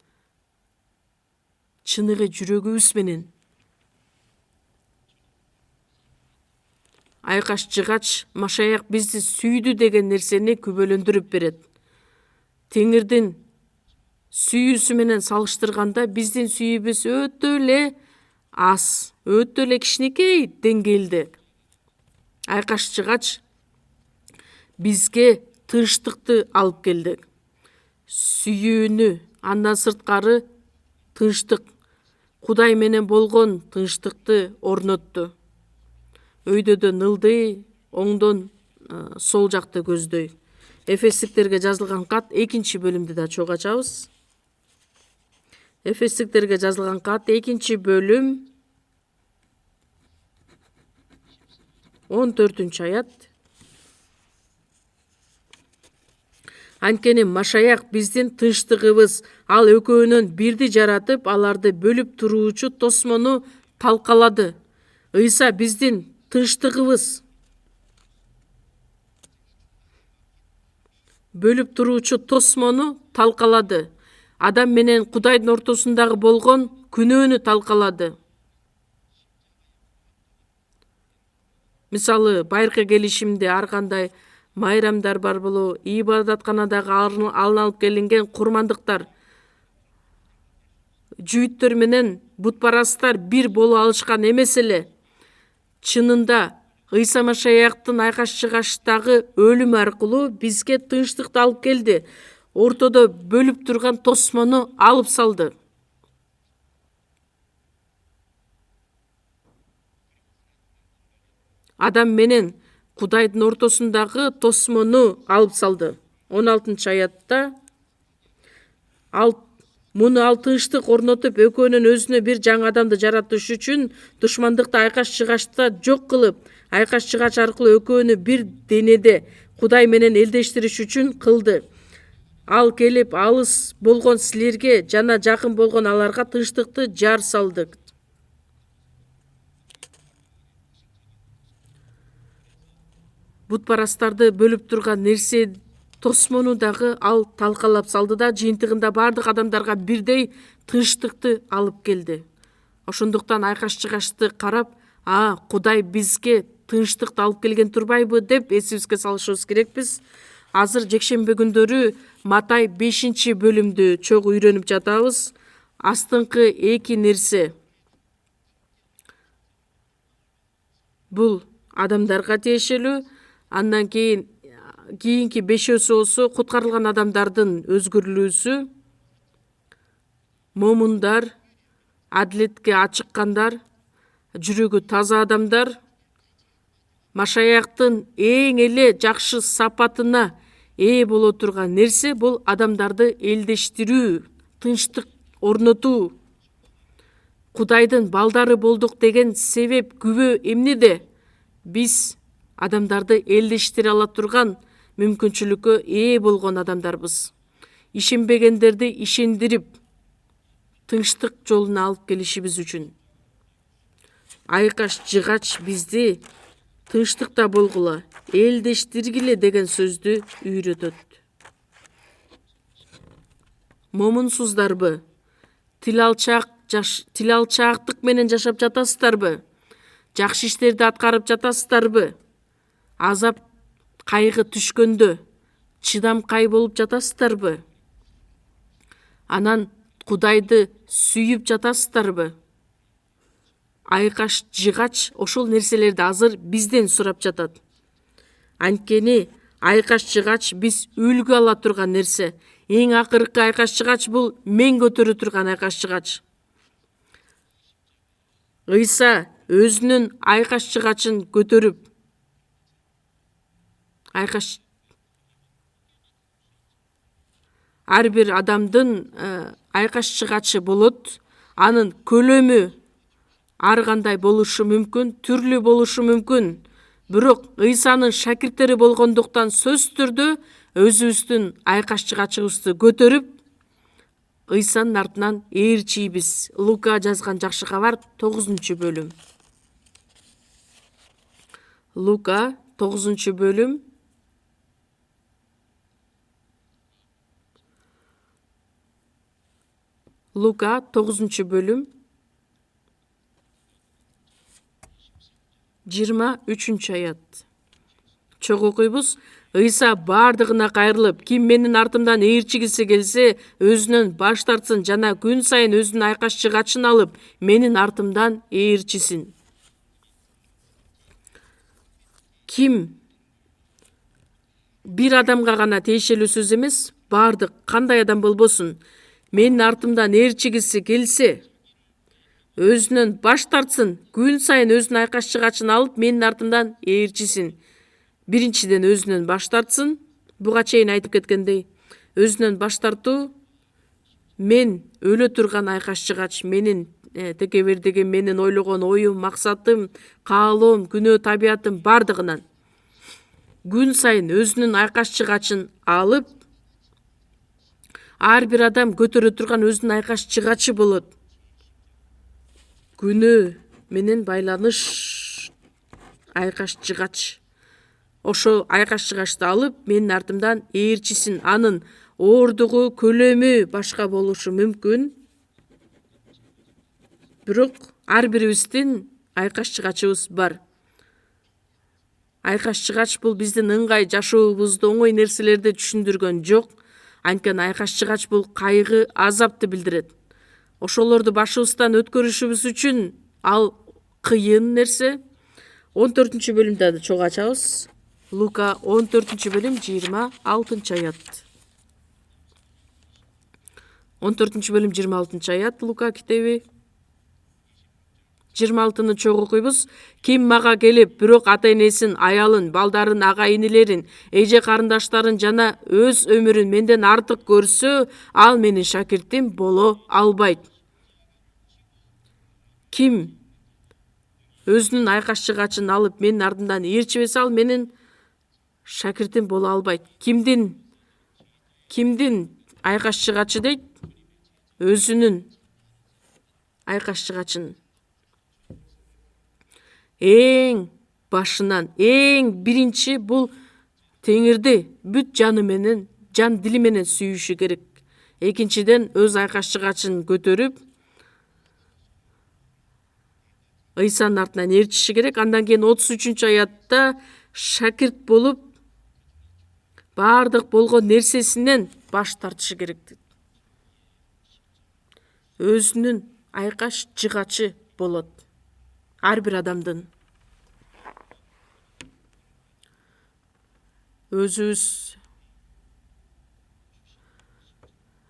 чыныгы жүрөгүбүз менен. Айкаш жыгач Машаяк бизди сүйдү деген нерсени күбөлөндүрүп берет. Теңирдин сүйүүсү менен салыштырганда биздин сүйүүбүз өтө эле аз, өтө эле кичинекей деңгээлде. Айкаш жыгач бизге тынчтыкты алып келди. Сүйүүнү, андан сырткары тынчтык, Кудай менен болгон тынчтыкты орнотту. Өйдөдөн ылдый, оңдон сол жакты көздөй. Эфестиктерге жазылган кат 2-бөлүмдү да чогуу ачабыз. Эфестиктерге жазылган кат 2-бөлүм 14 аят. Анткени Машаяк биздин тынчтыгыбыз, ал экөөнөн бирди жаратып, аларды бөлүп туруучу тосмону талкалады. Ыйса биздин тынчтыгыбыз, бөлүп туруучу тосмону талкалады. Адам менен Кудайдын ортосундагы болгон күнөөнү талкалады. Мисалы, байыркы келишимде ар кандай майрамдар бар болобу, ибадатканадагы алынып келинген курмандыктар, жүйүттөр менен бутпарасттар бир боло алышкан эмес эле. Чынында Ыйса Машаяктын айкаш жыгачтагы өлүмү аркылуу бизге тынчтыкты алып келди. Ортодо бөлүп турган тосмону алып салды. Адам менен Кудайдын ортосундагы тосмону алып салды. 16 аятта муну ал тынчтык орнотуп, экөөнүн өзүнө бир жаңы адамды жаратыш үчүн душмандыкты айкаш жыгачта жок кылып, айкаш жыгач аркылуу экөөнү бир денеде Кудай менен элдештириш үчүн кылды. Ал келип алыс болгон силерге жана жакын болгон аларга тынчтыкты жар салды. Бутпарастарды бөлүп турган нерсе тосмону дагы ал талкалап салды да, жыйынтыгында бардык адамдарга бирдей тынчтыкты алып келди. Ошондуктан айкаш жыгачты карап, Кудай бизге тынчтыкты алып келген турбайбы деп эсибизге салышыбыз керекпиз. Азыр жекшембе күндөрү Матай 5-бөлүмдү чогуу үйрөнүп жатабыз. Астыңкы 2 нерсе бул адамдарга тиешелүү, андан кийинки 5-өсү болсо куткарылган адамдардын өзгөрүлүүсү, момундар, адилетке ачыккандар, жүрөгү таза адамдар. Машаяктын эң эле жакшы сапатына ээ боло турган нерсе бул адамдарды элдештирүү, тынчтык орнотуу. Кудайдын балдары болдук деген себеп күбө эмнеде? Биз адамдарды элдештире ала турган мүмкүнчүлүккө ээ болгон адамдарбыз. Ишенбегендерди ишендирип, тынчтык жолуна алып келишибиз үчүн. Айкаш жыгач бизди тынчтыкта болгула, элдештиргиле деген сөздү үйрөтөт. Момунсуздарбы? Тил алчаактык менен жашап жатасыздарбы? Жакшы иштерди аткарып жатасыздарбы? Азап, кайгы түшкөндө чыдамкай болуп жатасыздарбы? Анан Кудайды сүйүп жатасыздарбы? Айкаш жыгач ошол нерселерди азыр бизден сурап жатат. Анткени айкаш жыгач биз үлгү ала турган нерсе. Эң акыркы айкаш жыгач бул мен көтөрө турган айкаш жыгач. Ыйса өзүнүн айкаш чыгачын көтөрүп, ар бир адамдын айкаш чыгачы болот. Анын көлөмү ар кандай болушу мүмкүн, түрлүү болушу мүмкүн. Бирок Ыйсанын шакирттери болгондуктан сөзсүз түрдө өзүбүздүн айкаш чыгачыбызды көтөрүп, Ыйсанын артынан ээрчийбиз. Лука жазган жакшы кабар 9-бөлүм. Лука 9-бөлүм. Лука 9-бөлүм 23-аят. Чогуу окуйбуз. Ыйса бардыгына кайрылып, ким менин артымдан ээрчигиси келсе, өзүнөн баш тартсын жана күн сайын өзүнүн айкаш чыгачын алып, менин артымдан ээрчисин. Ким бир адамга гана тиешелүү сөз эмес, бардык кандай адам болбосун, менин артымдан ээрчигиси келсе, өзүнөн баш тартсын, күн сайын өзүнүн айкаш чыгачын алып, менин артымдан ээрчисин. Биринчиден өзүнөн баш тартсын. Буга чейин айтып кеткендей, өзүнөн баш тартуу мен өлө турган айкаш чыгач, менин текебердигим, менин ойлогон оюм, максатым, каалоом, күнөө табиятым бардыгынан күн сайын өзүнүн айкаш чыгачын алып, ар бир адам көтөрө турган өзүнүн айкаш чыгачы болот. Күнөө менен байланыш айкаш чыгач. Ошол айкаш чыгачты алып, менин артымдан ээрчисин. Анын оордугу, көлөмү башка болушу мүмкүн. Бирок ар бирибиздин айкаш чыгачыбыз бар. Айкаш чыгач бул биздин ыңгай жашообузду, оңой нерселерди түшүндүргөн жок. Анткени айкаш чыгач бул кайгы, азапты билдирет. Ошолорду башыбыздан өткөрүшүбүз үчүн ал кыйын нерсе. 14-бөлүмдө чогуу ачабыз. Лука 14-бөлүм 26-аят. 14-бөлүм 26-аят Лука китеби. 26-ны чогуу окуйбуз. Ким мага келип, бирок ата-энесин, аялын, балдарын, ага-инилерин, эже карындаштарын жана өз өмүрүн менден артык көрсө, ал менин шакиртим боло албайт. Ким өзүнүн айкаш чыгачын алып, менин артымдан ээрчибесе, ал менин шакиртим боло албайт. Кимдин айкаш чыгачы дейт? Өзүнүн айкаш чыгачын. Эң башынан, эң биринчи бул Теңирди бүт жаны менен, жан дили менен сүйүшү керек. Экинчиден өз айкаш чыгачын көтөрүп, Ыйсанын артынан ээрчиши керек. Андан кийин 33-аятта шакирт болуп, бардык болгон нерсесинен баш тартышы керек. Өзүнүн айкаш чыгачы болот. Ар бир адамдын. Өзүбүз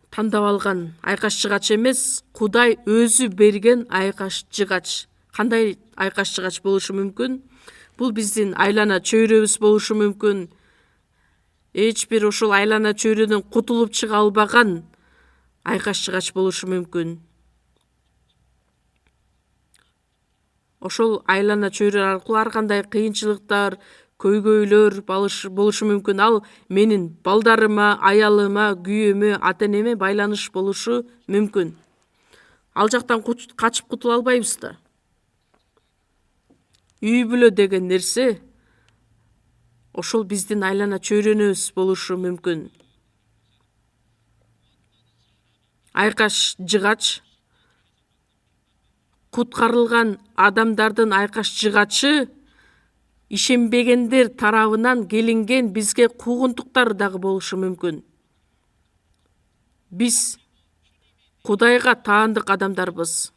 тандап алган айкаш чыгач эмес, Кудай өзү берген айкаш чыгач. Кандай айкаш чыгач болушу мүмкүн? Бул биздин айлана чөйрөбүз болушу мүмкүн. Эч бир ошол айлана чөйрөдөн кутулуп чыга албаган айкаш чыгач болушу мүмкүн. Ошол айлана чөйрө аркылуу ар кандай кыйынчылыктар, көйгөйлөр болушу мүмкүн. Ал менин балдарыма, аялыма, күйөөмө, ата-энеме байланыш болушу мүмкүн. Ал жактан качып кутула албайбыз да. Үй бүлө деген нерсе ошол биздин айлана чөйрөнүбүз болушу мүмкүн. Айкаш чыгач, куткарылган адамдардын айкаш чыгачы ишенбегендер тарабынан келинген бизге куугунтуктар дагы болушу мүмкүн. Биз Кудайга таандык адамдарбыз.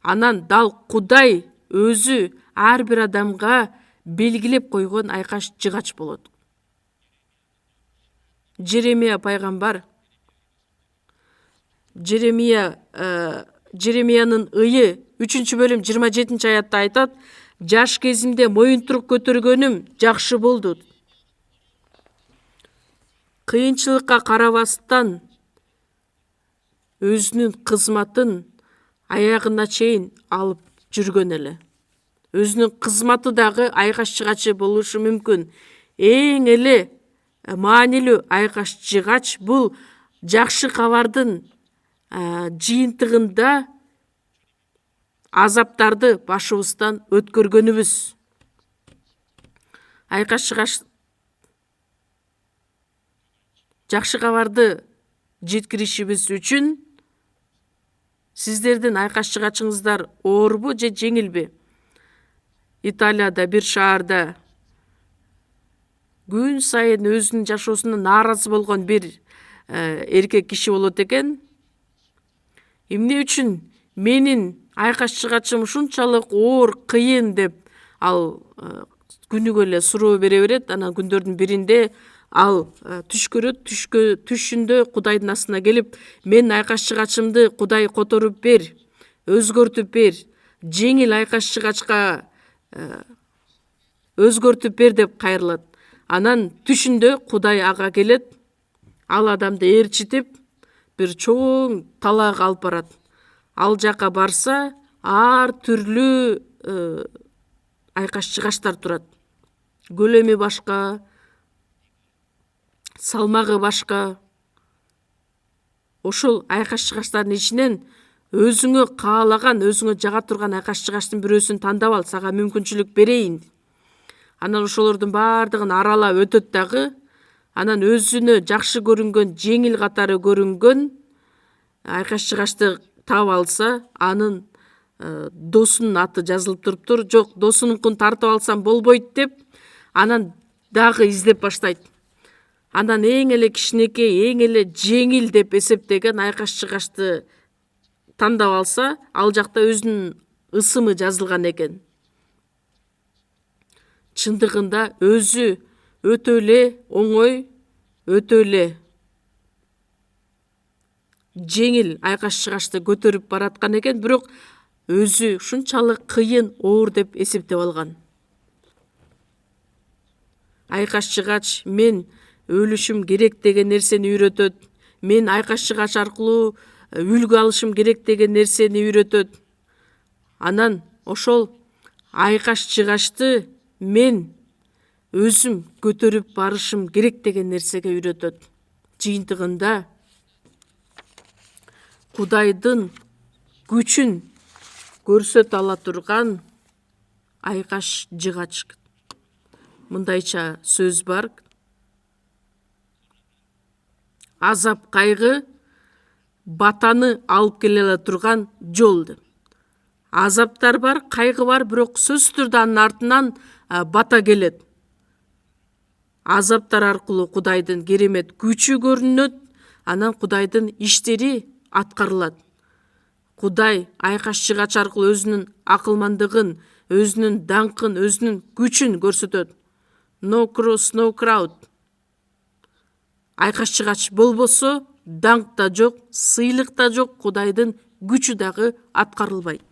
Анан дал Кудай өзү ар бир адамга белгилеп койгон айкаш чыгач болот. Жеремия пайгамбар, Жеремиянын ыйы 3 бөлүм 27 аятта айтат: жаш кезимде моюнтурук көтөргөнүм жакшы болду. Кыйынчылыкка карабастан өзүнүн кызматын аягына чейин алып жүргөн эле. Өзүнүн кызматы дагы айкаш жыгачы болушу мүмкүн. Эң эле маанилүү айкаш жыгач бул жакшы кабардын жыйынтыгында азаптарды башыбыздан өткөргөнүбүз. Айкаш жыгач жакшы кабарды жеткиришибиз үчүн сиздердин айкаш жыгачыңыздар оорбу же жеңилби? Италияда бир шаарда күн сайын өзүнүн жашоосуна нааразы болгон бир эркек киши болот экен. Эмне үчүн менин айкаш жыгачым ушунчалык оор, кыйын деп ал күнүгө эле суроо бере берет. Анан күндөрдүн биринде ал түш көрөт. Түшүндө Кудайдын астына келип: мен айкаш жыгачымды Кудай которуп бер, өзгөртүп бер, жеңил айкаш жыгачка өзгөртүп бер деп кайрылат. Анан түшүндө Кудай ага келет, ал адамды ээрчитип бир чоң талаага алып барат. Ал жака барса, ар түрлүү айкаш жыгачтар турат. Көлөмү башка, салмагы башка. Ошол айкаш жыгачтардын ичинен өзүңө каалаган, өзүңө жага турган айкаш жыгачтын бирөөсүн тандап ал, сага мүмкүнчүлүк берейин. Анан ошолордун баардыгын аралап өтөт дагы. Анан өзүнө жакшы көрүнгөн, жеңил катары көрүнгөн айкаш жыгачты таап алса, анын досунун аты жазылып туруптур. Жок, досунукун тартып алсам болбойт деп, анан дагы издеп баштайт. Анан эң эле кичинекей, эң эле жеңил деп эсептеген айкаш жыгачты тандап алса, ал жакта өзүнүн ысымы жазылган экен. Чындыгында өзү өтө эле оңой, өтө эле жеңил айкаш жыгачты көтөрүп бараткан экен, бирок өзү ушунчалык кыйын, оор деп эсептеп алган. Айкаш жыгач мен өлүшүм керек деген нерсени үйрөтөт. Мен айкаш жыгач аркылуу үлгү алышым керек деген нерсени үйрөтөт. Анан ошол айкаш жыгачты мен өзүм көтөрүп барышым керек деген нерсеге үйрөтөт. Жыйынтыгында Кудайдын күчүн көрсөтө ала турган айкаш жыгач. Мындайча сөз бар: азап кайгы батаны алып келе ала турган жол деп. Азаптар бар, кайгы бар, бирок сөзсүз түрдө анын артынан бата келет. Азаптар аркылуу Кудайдын керемет күчү көрүнөт, анан Кудайдын иштери аткарылат. Кудай айкаш жыгач аркылуу өзүнүн акылмандыгын, өзүнүн даңкын, өзүнүн күчүн көрсөтөт. No cross, no crowd. Айкаш жыгач болбосо, даңк да жок, сыйлык да жок, Кудайдын күчү дагы аткарылбайт.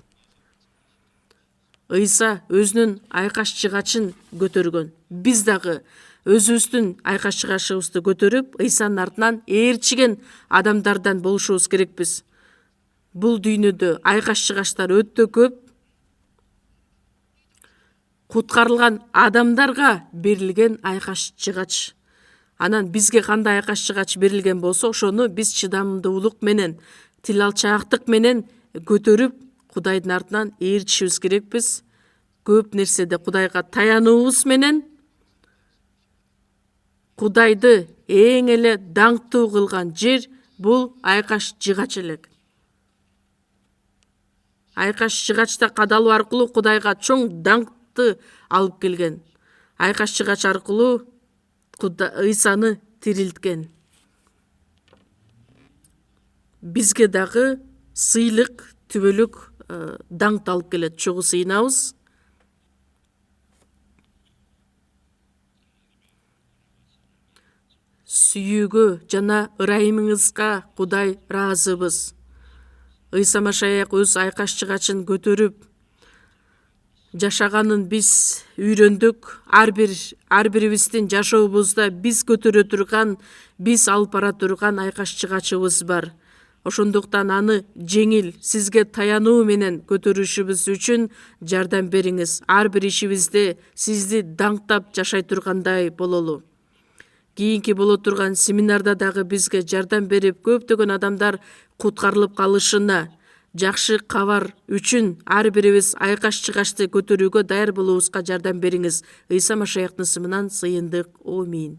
Ыйса өзүнүн айкаш жыгачын көтөргөн. Биз дагы өзүбүздүн айкаш жыгачыбызды көтөрүп, Ыйсанын артынан ээрчиген адамдардан болушубуз керекпиз. Бул дүйнөдө айкаш жыгачтар өтө көп. Куткарылган адамдарга берилген айкаш жыгач. Анан бизге кандай айкаш жыгач берилген болсо, ошону биз чыдамдуулук менен, тил алчаактык менен көтөрүп, Кудайдын артынан ээрчишибиз керекпиз. Көп нерседе Кудайга таянуубуз менен Кудайды эң эле даңктуу кылган жер бул айкаш жыгач элек. Айкаш жыгачта кадалуу аркылуу Кудайга чоң даңкты алып келген. Айкаш жыгач аркылуу Ыйсаны тирилткен. Бизге дагы сыйлык, түбөлүк даңкты алып келет. Чогуу сыйынабыз. Сүйүүгө жана ырайымыңызга Кудай ыраазыбыз. ыйса машаяк өз айкаш чыгачын көтөрүп жашаганын биз үйрөндүк. Ар бирибиздин жашообузда биз көтөрө турган, биз алып бара турган айкаш чыгачыбыз бар. Ошондуктан аны жеңил, сизге таянуу менен көтөрүшүбүз үчүн жардам бериңиз. Ар бир ишибизде сизди даңктап жашай тургандай бололу. Кийинки боло турган семинарда дагы бизге жардам берип, көптөгөн адамдар куткарылып калышына, жакшы кабар үчүн ар бирибиз айкаш чыгачты көтөрүүгө даяр болуубузга жардам бериңиз. Ыйса Машаяктын ысымынан сыйындык. Аминь.